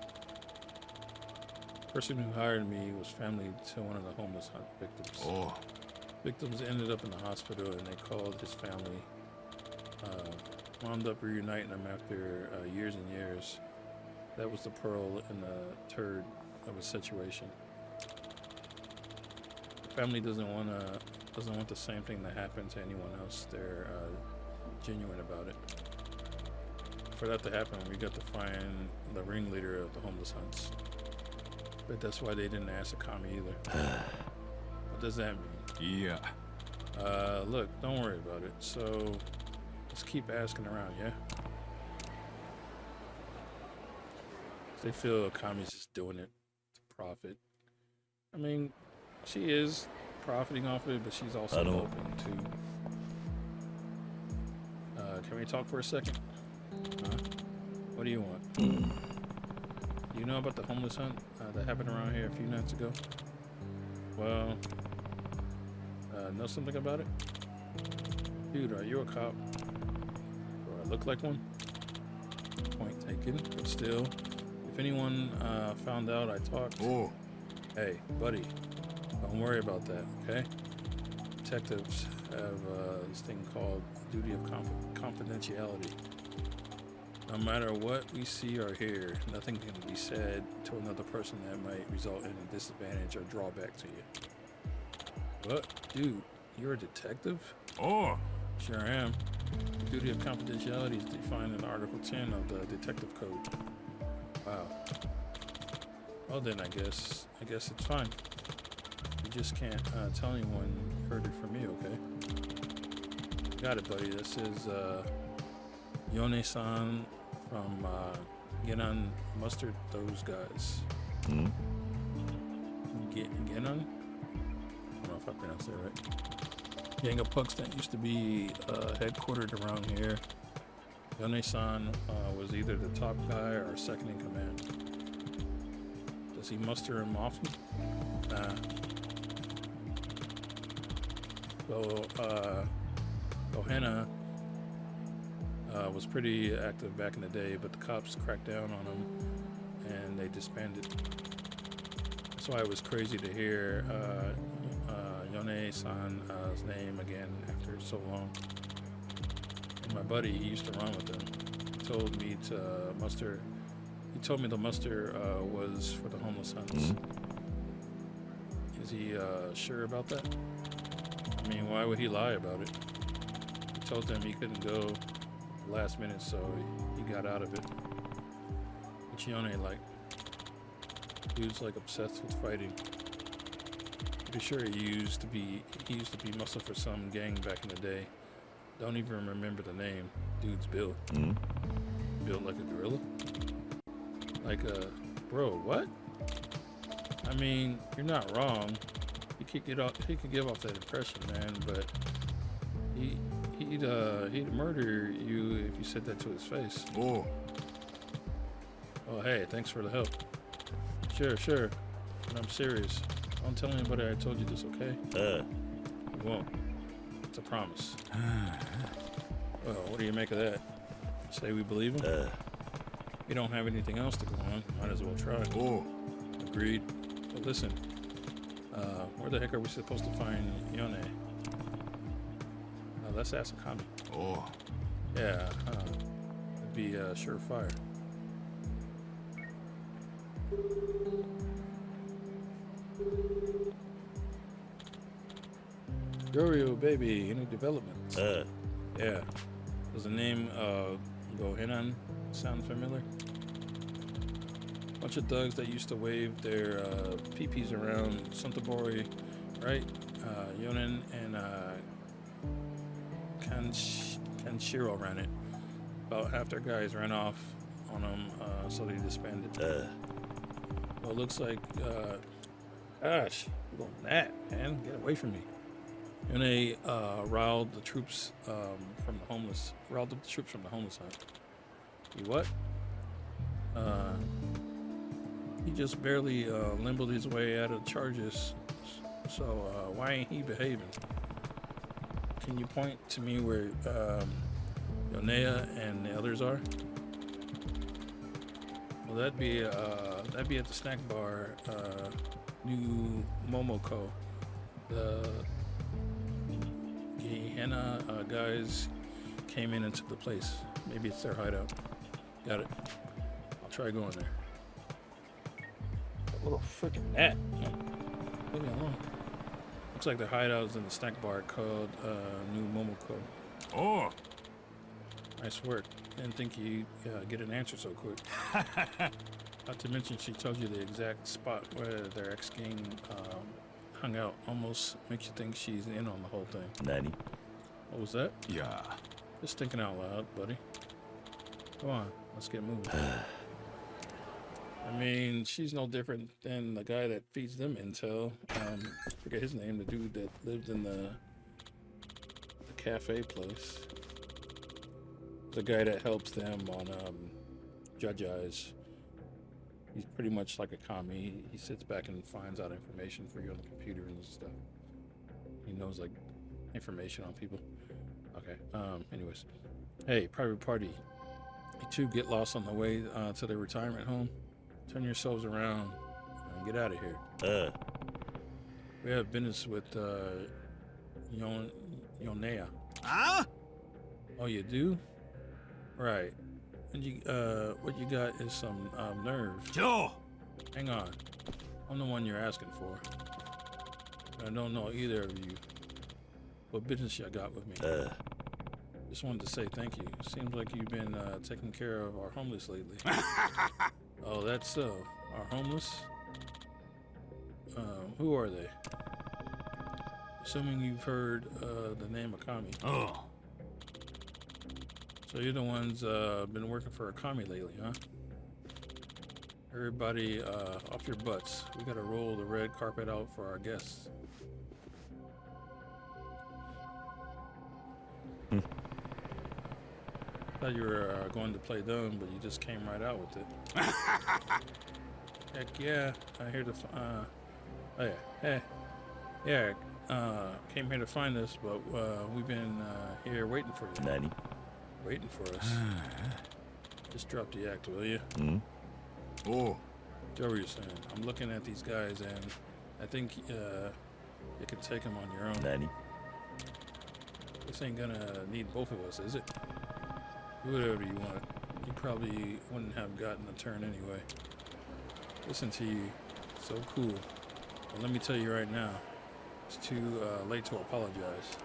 The person who hired me was family to one of the homeless hunt victims. Oh. Victims ended up in the hospital and they called his family. Wound up reuniting them after years and years. That was the pearl in the turd of a situation. The family doesn't want the same thing to happen to anyone else. They're genuine about it. For that to happen, we got to find the ringleader of the homeless hunts. But that's why they didn't ask Akami either. What does that mean? Yeah. Look, don't worry about it. So, let's keep asking around, yeah? They feel Akami's just doing it to profit. I mean, she is profiting off it, but she's also open to... can we talk for a second? Huh? What do you want? You know about the homeless hunt that happened around here a few nights ago? Well, know something about it? Dude, are you a cop? Do I look like one? Point taken, but still, if anyone found out I talked... Oh. Hey, buddy, don't worry about that, okay? Detectives have this thing called duty of confidentiality. No matter what we see or hear, nothing can be said to another person that might result in a disadvantage or drawback to you. What? Dude, you're a detective? Oh. Sure am. The duty of confidentiality is defined in Article 10 of the Detective Code. Wow. Well then, I guess it's fine. You just can't tell anyone you heard it from me, okay? Got it, buddy. This is Yone-san from Genon Mustard, those guys. Hmm? Genon? I don't know if I pronounced that right. Gang of punks that used to be headquartered around here. Yone-san was either the top guy or second in command. Does he muster him often? Nah. So, Ohana was pretty active back in the day, but the cops cracked down on him and they disbanded. That's why it was crazy to hear Yone-san's name again after so long. And my buddy, he used to run with him. He told me to muster. He told me the muster was for the homeless hunts. Is he sure about that? I mean, why would he lie about it? He told them he couldn't go last minute, so he got out of it. What's Yone like? Dude's like obsessed with fighting. Pretty sure he used to be muscle for some gang back in the day. Don't even remember the name. Dude's built. Hmm? Built like a gorilla? Like a bro, what? I mean, you're not wrong. He could give off that impression, man, but he'd murder you if you said that to his face.おう Oh, hey, thanks for the help. Sure. But I'm serious. Don't tell anybody I told you this, okay? You won't. It's a promise. Well, what do you make of that? Say we believe him? We don't have anything else to go on. Might as well try. おう Agreed. But listen, where the heck are we supposed to find Yone? Let's ask Akami. おう Yeah, it'd be surefire. Kiryu, baby, any developments? Yeah. Does the name Gohenan sound familiar? Bunch of thugs that used to wave their peepees around Santabori, right? Yonen and Kaneshiro ran it. About half their guys ran off on them, so they disbanded. Well, it looks like, gosh, look at that, man. Get away from me. Yone riled the troops from the homeless. Riled up the troops from the homeless hunt. You what? He just barely limbled his way out of charges. So why ain't he behaving? Can you point to me where Yonea and the others are? Well, that'd be at the snack bar, New Momoko. The Gehenna guys came in and took the place. Maybe it's their hideout. Got it. I'll try going there. A little freaking net. Leave me alone. Looks like their hideout is in the snack bar called New Momoko. おう Nice work. Didn't think you'd get an answer so quick. Not to mention she told you the exact spot where their ex-gang hung out. Almost makes you think she's in on the whole thing. 何 What was that? いや Just thinking out loud, buddy. Come on, let's get moving. I mean, she's no different than the guy that feeds them intel. Forget his name, the dude that lived in the cafe place. The guy that helps them on Judge Eyes. He's pretty much like a commie. He sits back and finds out information for you on the computer and stuff. He knows like information on people. Okay. Anyways, hey, private party. You two get lost on the way to their retirement home. Turn yourselves around and get out of here. We have business with Yonea. あ Oh, you do? Right. And what you got is some nerve. ジョー Hang on. I'm the one you're asking for. I don't know either of you. What business you got with me? Just wanted to say thank you. Seems like you've been taking care of our homeless lately. Oh, that's so. Our homeless? Who are they? assuming you've heard the name Akami. Oh. So you're the ones been working for Akami lately, huh? Everybody off your butts. We gotta roll the red carpet out for our guests. Thought you were going to play dumb, but you just came right out with it. Heck yeah, I'm here to. Oh yeah, hey, yeah. Came here to find us, but we've been here waiting for you. Nani? Waiting for us. Just drop the act, will you? Oh. Joe, you're saying. I'm looking at these guys, and I think you could take them on your own. Nani? This ain't gonna need both of us, is it? Do whatever you want. You probably wouldn't have gotten the turn anyway. Listen to you. So cool. But let me tell you right now, it's too late to apologize.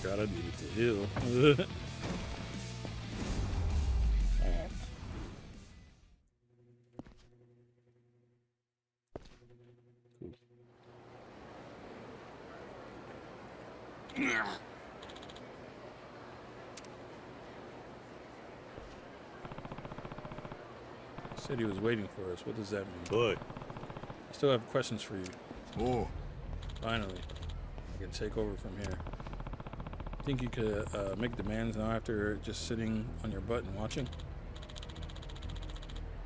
God, I needed to heal. Said he was waiting for us. What does that mean? Boy. I still have questions for you. Oh. Finally, I can take over from here. Think you could make demands now after just sitting on your butt and watching?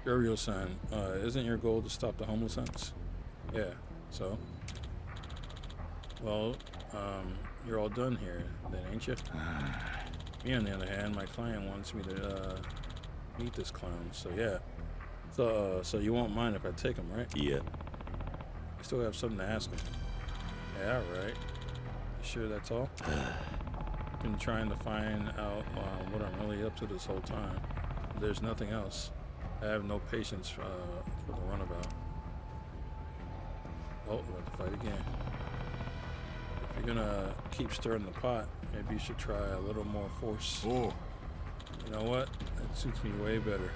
Kiryu-san, isn't your goal to stop the homelessness? Yeah, so? Well, you're all done here, then, ain't you? Me, on the other hand, my client wants me to meet this clown, so yeah. So you won't mind if I take him, right? Yeah. I still have something to ask him. Yeah, right. You sure that's all? I've been trying to find out what I'm really up to this whole time. There's nothing else. I have no patience for the runabout. Oh, we're about to fight again. If you're gonna keep stirring the pot, maybe you should try a little more force. Oh. You know what? That suits me way better.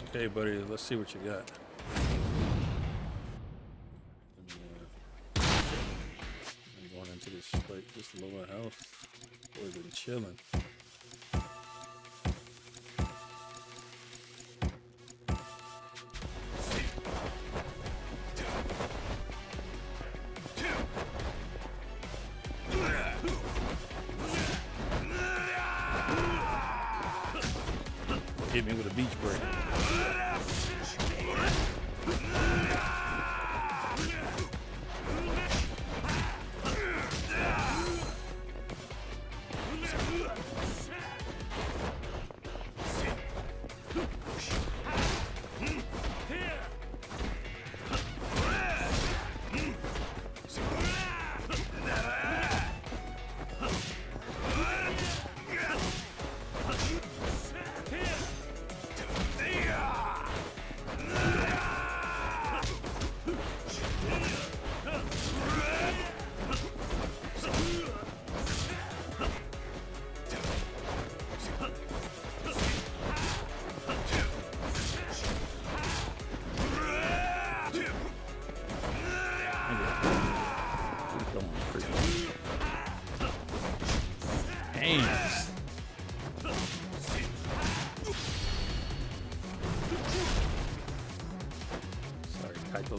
Okay, buddy, let's see what you got. I'm going into this fight just lower health. Boy, been chilling. Hit me with a beach break.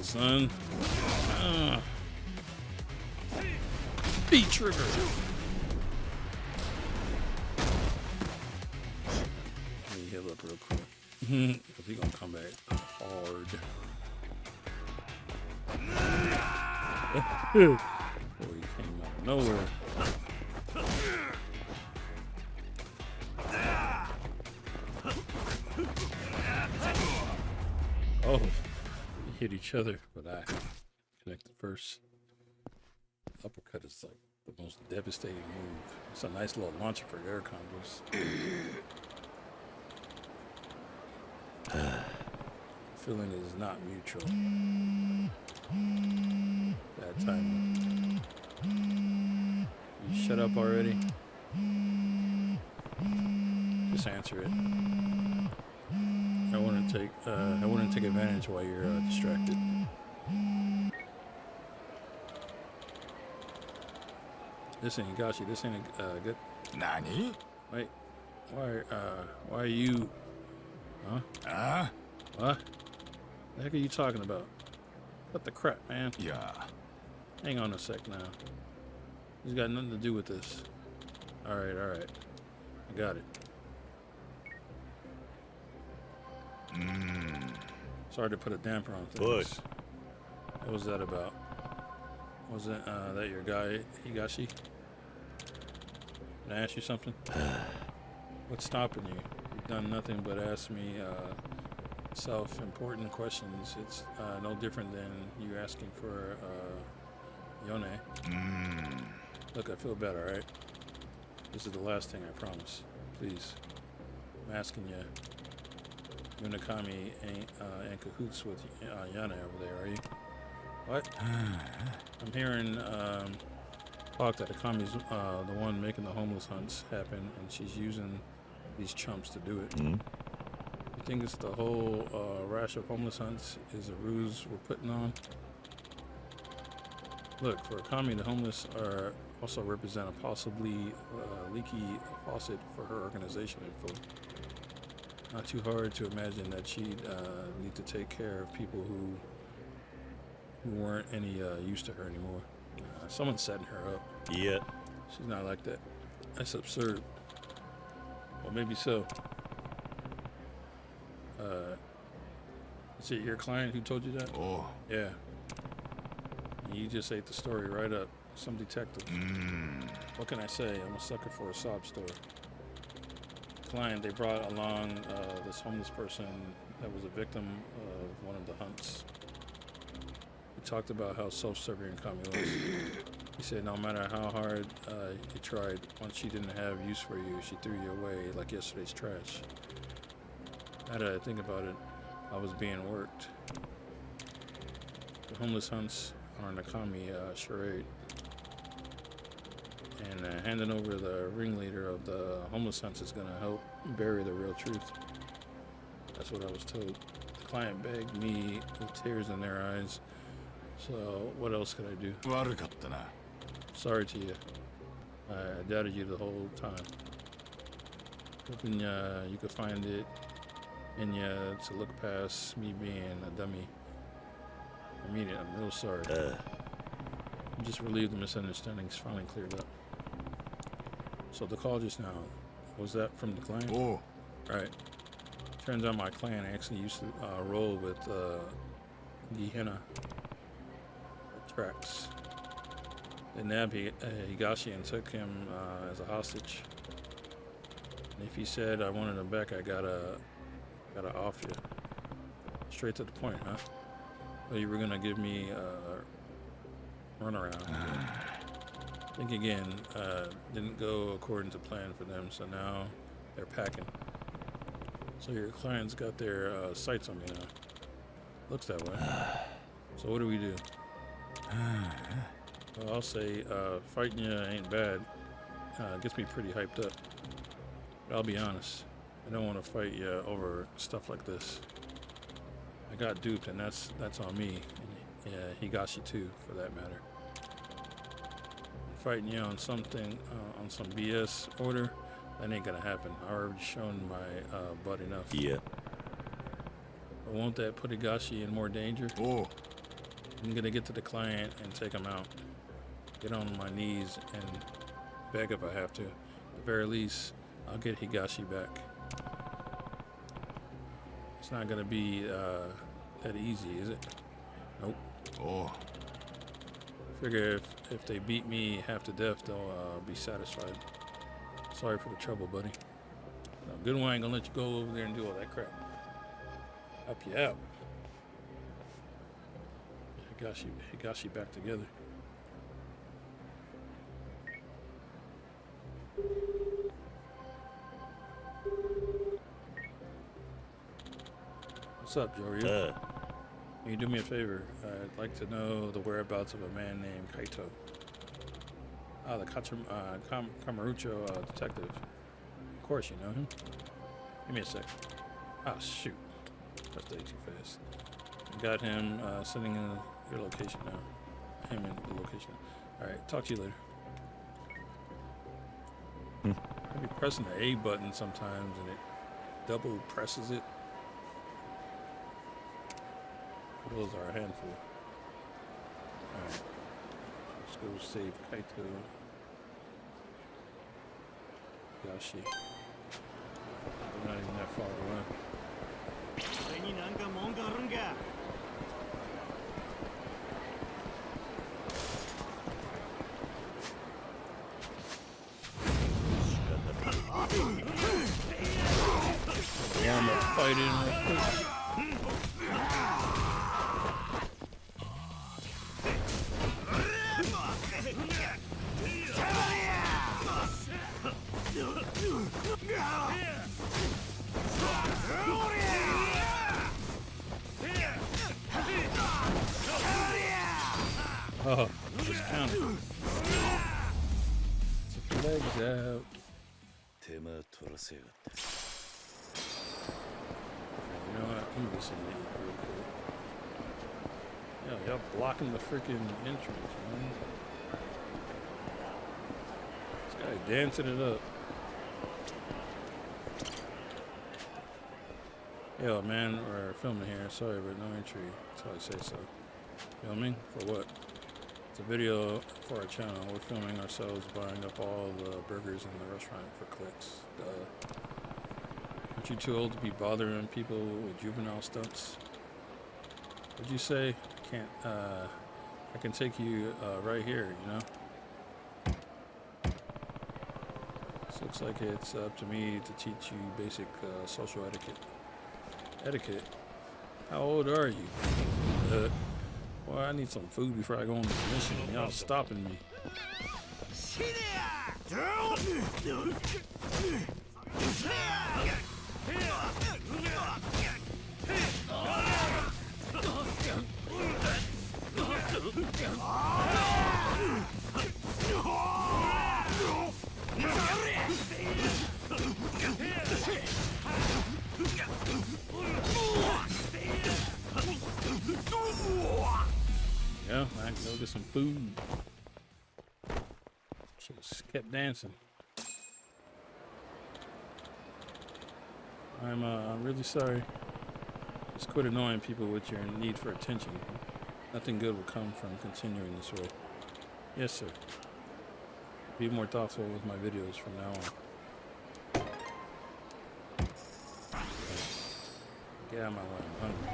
Son. B trigger. Let me heal up real quick. Cause he gonna come back hard. Boy, he came out of nowhere. Oh, we hit each other, but I connected first. Uppercut is like the most devastating move. It's a nice little launcher for air combos. Feeling is not mutual. Bad timing. You shut up already? Just answer it. I want to take advantage while you're distracted. This ain't Higashi. This ain't good. Nani? Wait, why are you? Huh? Ah? What? The heck are you talking about? What the crap, man? Yeah. Hang on a sec now. This got nothing to do with this. All right. I got it. Sorry to put a damper on things. Push. What was that about? Wasn't that your guy, Higashi? Can I ask you something? What's stopping you? You've done nothing but ask me self-important questions. It's no different than you asking for Yone. Look, I feel better, all right? This is the last thing, I promise. Please. I'm asking you. Yunakami ain't in cahoots with Yana over there, are you? What? I'm hearing talk that Akami's the one making the homeless hunts happen, and she's using these chumps to do it. You think it's the whole rash of homeless hunts is a ruse we're putting on? Look, for Akami, the homeless are also represent a possibly leaky faucet for her organization info. Not too hard to imagine that she'd need to take care of people who weren't any use to her anymore. Someone's setting her up. Yeah. She's not like that. That's absurd. Well, maybe so. Is it your client who told you that? Oh. Yeah. And you just ate the story right up. Some detective. What can I say? I'm a sucker for a sob story. Client, they brought along this homeless person that was a victim of one of the hunts. We talked about how self-serving Kami was. He said no matter how hard you tried, once she didn't have use for you, she threw you away like yesterday's trash. Now that I think about it, I was being worked. The homeless hunts are an Akami charade. And handing over the ringleader of the homeless hunts is going to help bury the real truth. That's what I was told. The client begged me with tears in their eyes. So what else could I do? 悪かったな。 Sorry to you. I doubted you the whole time. Hoping you could find it in you to look past me being a dummy. I mean it, I'm real sorry. I'm just relieved the misunderstanding's finally cleared up. So the call just now, was that from the client? Oh. Right. Turns out my client actually used to roll with Gehenna tracks. They nabbed Higashi and took him as a hostage. And if he said I wanted him back, I gotta off you. Straight to the point, huh? Well, you were gonna give me a runaround. Think again, didn't go according to plan for them, so now they're packing. So your client's got their sights on me now. Looks that way. So what do we do? Well, I'll say fighting you ain't bad. Gets me pretty hyped up. But I'll be honest, I don't want to fight you over stuff like this. I got duped, and that's on me. And, Higashi too, for that matter. Fighting you on something, on some BS order, that ain't gonna happen. I already shown my butt enough. Yeah. But won't that put Higashi in more danger? Oh. I'm gonna get to the client and take him out. Get on my knees and beg if I have to. At the very least, I'll get Higashi back. It's not gonna be that easy, is it? Nope. Oh. Figure if they beat me half to death, they'll be satisfied. Sorry for the trouble, buddy. No, good one ain't gonna let you go over there and do all that crap. Help you out. Higashi back together. What's up, Joryu? Can you do me a favor? I'd like to know the whereabouts of a man named Kaito. Ah, the Kamurocho detective. Of course you know him. Give me a sec. Ah, shoot. Pressed A too fast. Got him sending in your location now. Him in the location. Alright, talk to you later. I be pressing the A button sometimes and it double presses it. Those are a handful. Alright. Let's go save Kaito. Yashi. We're not even that far away. Warm up fighting real quick. Oh, just counted. Took the legs out. You know what? I'm gonna listen to it real quick. Yeah, y'all blocking the freaking entrance, man. This guy dancing it up. Yo, man, we're filming here. Sorry, but no entry. That's how I say so. Filming? For what? It's a video for our channel. We're filming ourselves buying up all the burgers in the restaurant for clicks. Aren't you too old to be bothering people with juvenile stunts? What'd you say? I can take you right here, you know? This looks like it's up to me to teach you basic social etiquette. Etiquette? How old are you? Well, I need some food before I go on the mission. Y'all stopping me. Yeah, I can go get some food. Just kept dancing. I'm really sorry. Just quit annoying people with your need for attention. Nothing good will come from continuing this way. Yes, sir. Be more thoughtful with my videos from now on. Get out of my way, I'm hungry.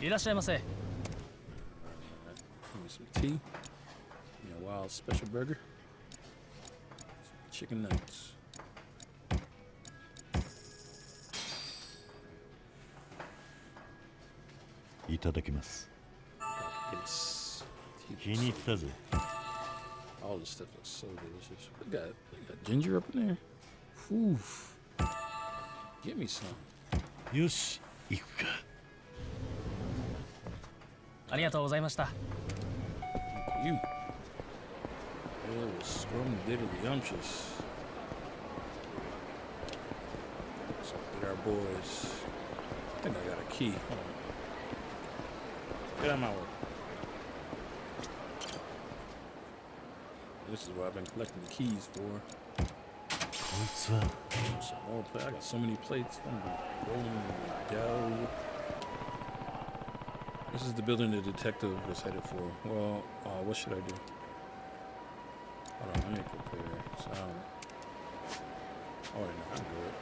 いらっしゃいませ。 Give me some tea. Give me a wild special burger. Some chicken nuggets. Itadakimasu. Yes. All this stuff looks so delicious. We got ginger up in there. Oof. Give me some. Yoshi, ikuka. ありがとうございました。 You. Oh, scrum diddly yumptious. So get our boys. I think I got a key. Hold on. Get out of my way. This is what I've been collecting the keys for. Some more plates. I got so many plates. I'm gonna be rolling dough. This is the building the detective was headed for. Well, what should I do? Hold on, let me prepare. Sound. Oh, wait, no, I'm good.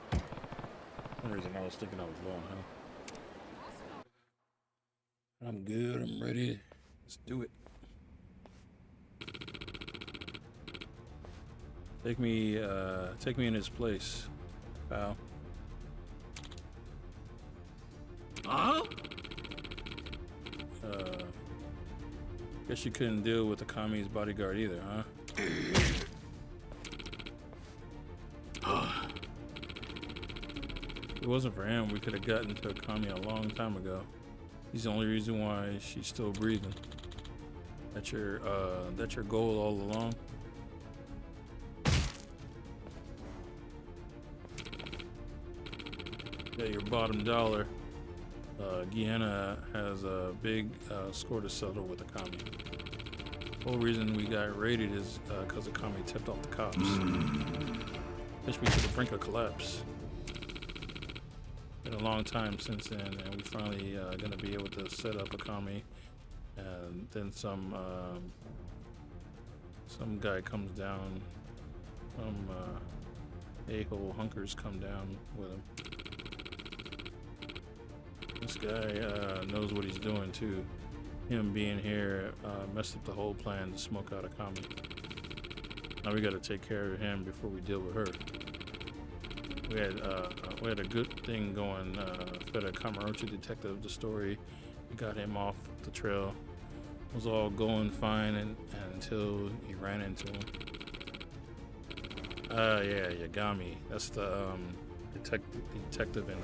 For some reason I was thinking I was wrong, huh? I'm good, I'm ready. Let's do it. Take me in his place, pal. Guess you couldn't deal with the Kami's bodyguard either, huh? If it wasn't for him, we could have gotten to Kami a long time ago. He's the only reason why she's still breathing. That's your goal all along. Yeah, your bottom dollar. Guyana has a big score to settle with the Kami. The whole reason we got raided is because the Kami tipped off the cops. Pushed me to the brink of collapse. Been a long time since then, and we finally gonna be able to set up a Kami. And then some guy comes down, some a-hole hunkers come down with him. This guy knows what he's doing too. Him being here messed up the whole plan to smoke out a Kami. Now we gotta take care of him before we deal with her. We had a good thing going. Fed a Kamurochi detective the story. We got him off the trail. It was all going fine until he ran into him. Yeah, Yagami. That's the detective in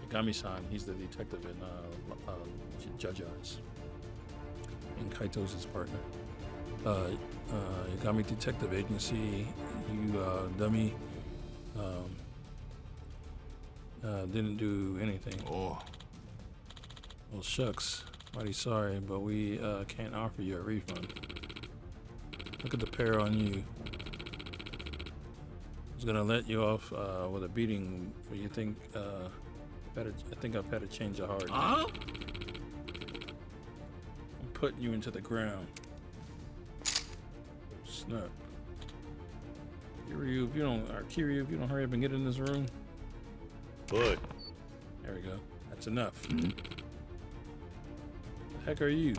Yagami-san. He's the detective in Judge Eyes. And Kaito's his partner. Yagami Detective Agency. You dummy. Didn't do anything. Oh. Well, shucks. Mighty sorry, but we can't offer you a refund. Look at the pair on you. I was gonna let you off with a beating, but you think I think I've had a change of heart. I'm putting you into the ground. Snap. Kiryu, if you don't hurry up and get in this room. Boy. There we go. That's enough. The heck are you?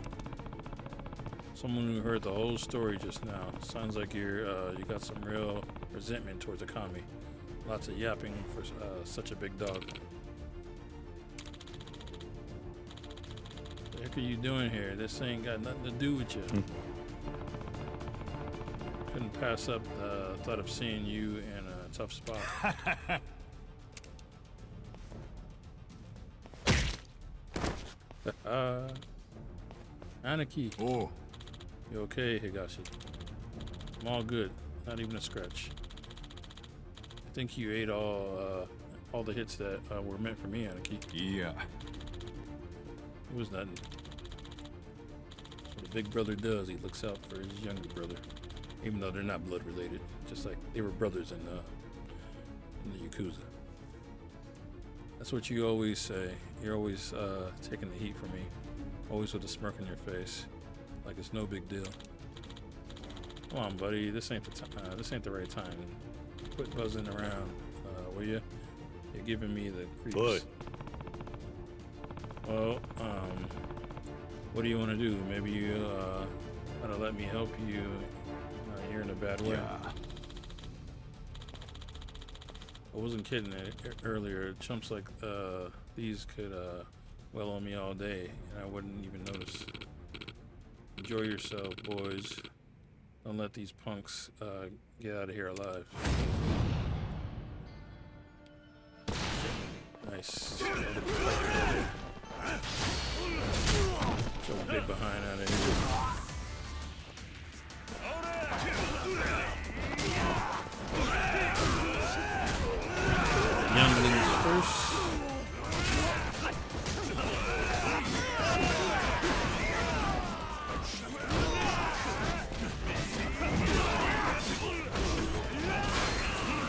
Someone who heard the whole story just now. Sounds like you got some real resentment towards the Kami. Lots of yapping for such a big dog. What the heck are you doing here? This ain't got nothing to do with you. Couldn't pass up the thought of seeing you in a tough spot. Aniki. Oh. You okay, Higashi? I'm all good. Not even a scratch. I think you ate all the hits that were meant for me, Aniki. Yeah. It was nothing. That's what a big brother does. He looks out for his younger brother, even though they're not blood related. Just like they were brothers in the Yakuza. That's what you always say. You're always taking the heat from me. Always with a smirk on your face, like it's no big deal. Come on, buddy. This ain't the right time. Quit buzzing around, will you? You're giving me the creeps. Boy. Well, what do you want to do? Maybe you want to let me help you. You're in a bad way. Yeah. I wasn't kidding earlier. Chumps like these could well on me all day, and I wouldn't even notice. Enjoy yourself, boys. Don't let these punks get out of here alive. Nice. Show a big behind out of here. Younglings first.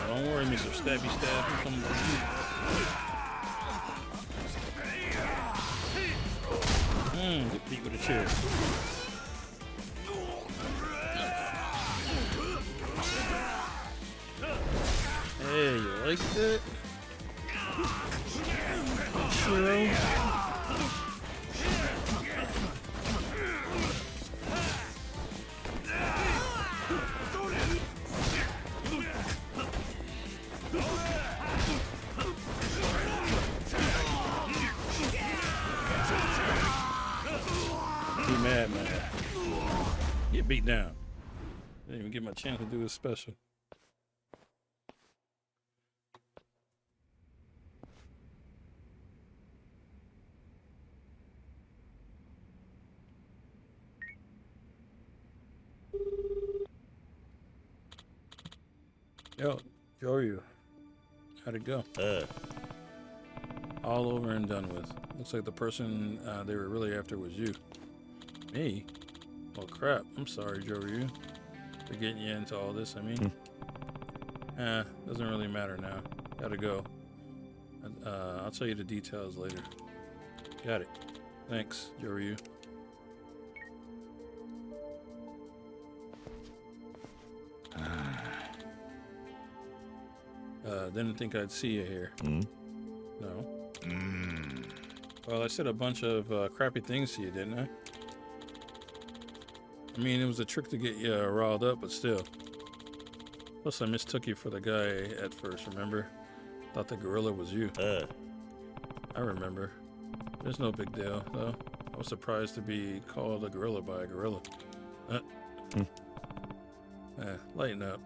Don't worry, Mr. Stabby Stab. I'm coming for you. Get beat with a chair. Hey, you like that? Shiro. Be mad, man. Get beat down. Didn't even get my chance to do his special. Yo, Kiryu. How'd it go? All over and done with. Looks like the person they were really after was you. Me? Oh crap, I'm sorry, Kiryu. For getting you into all this, I mean. Doesn't really matter now. Gotta go. I'll tell you the details later. Got it. Thanks, Kiryu. Didn't think I'd see you here. No. Well, I said a bunch of crappy things to you, didn't I? I mean, it was a trick to get you riled up, but still. Plus, I mistook you for the guy at first, remember? Thought the gorilla was you. I remember. There's no big deal, though. I was surprised to be called a gorilla by a gorilla. Lighten up.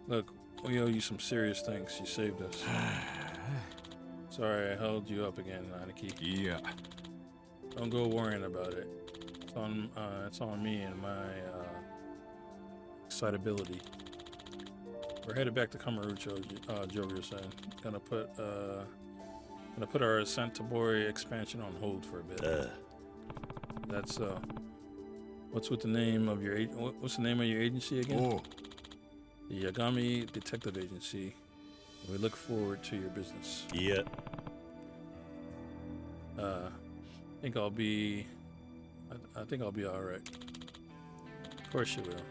Look, we owe you some serious thanks. You saved us. Sorry I held you up again, Aniki. Yeah. Don't go worrying about it. It's on me and my excitability. We're headed back to Kamurocho, Jogo-san. Gonna put our Santabori expansion on hold for a bit. That's what's the name of your agency again? Oh. The Yagami Detective Agency. We look forward to your business. Yeah. I think I'll be all right. Of course you will.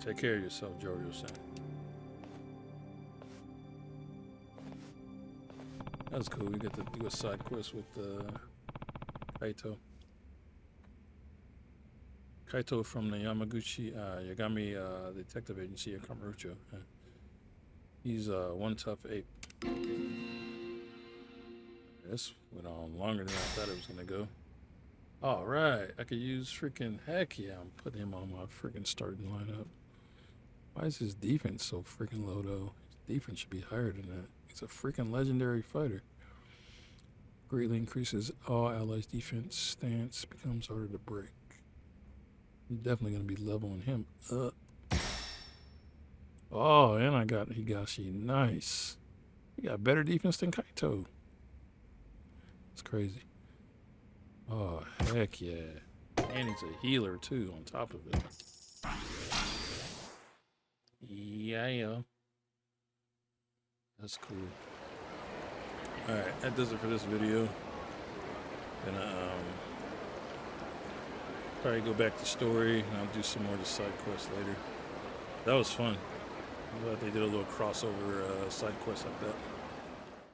Take care of yourself, Jogo-san. That was cool. We get to do a side quest with Kaito. Kaito from the Yagami Detective Agency at Kamurocho. He's one tough ape. This went on longer than I thought it was gonna go. All right, I could use freaking heck yeah. I'm putting him on my freaking starting lineup. Why is his defense so freaking low though? His defense should be higher than that. He's a freaking legendary fighter. Greatly increases all allies' defense stance, becomes harder to break. I'm definitely gonna be leveling him up. Oh, and I got Higashi. Nice. He got better defense than Kaito. That's crazy. Oh, heck yeah. And he's a healer, too, on top of it. Yeah. That's cool. Alright, that does it for this video. Gonna probably go back to story, and I'll do some more of the side quests later. That was fun. I'm glad they did a little crossover side quest like that.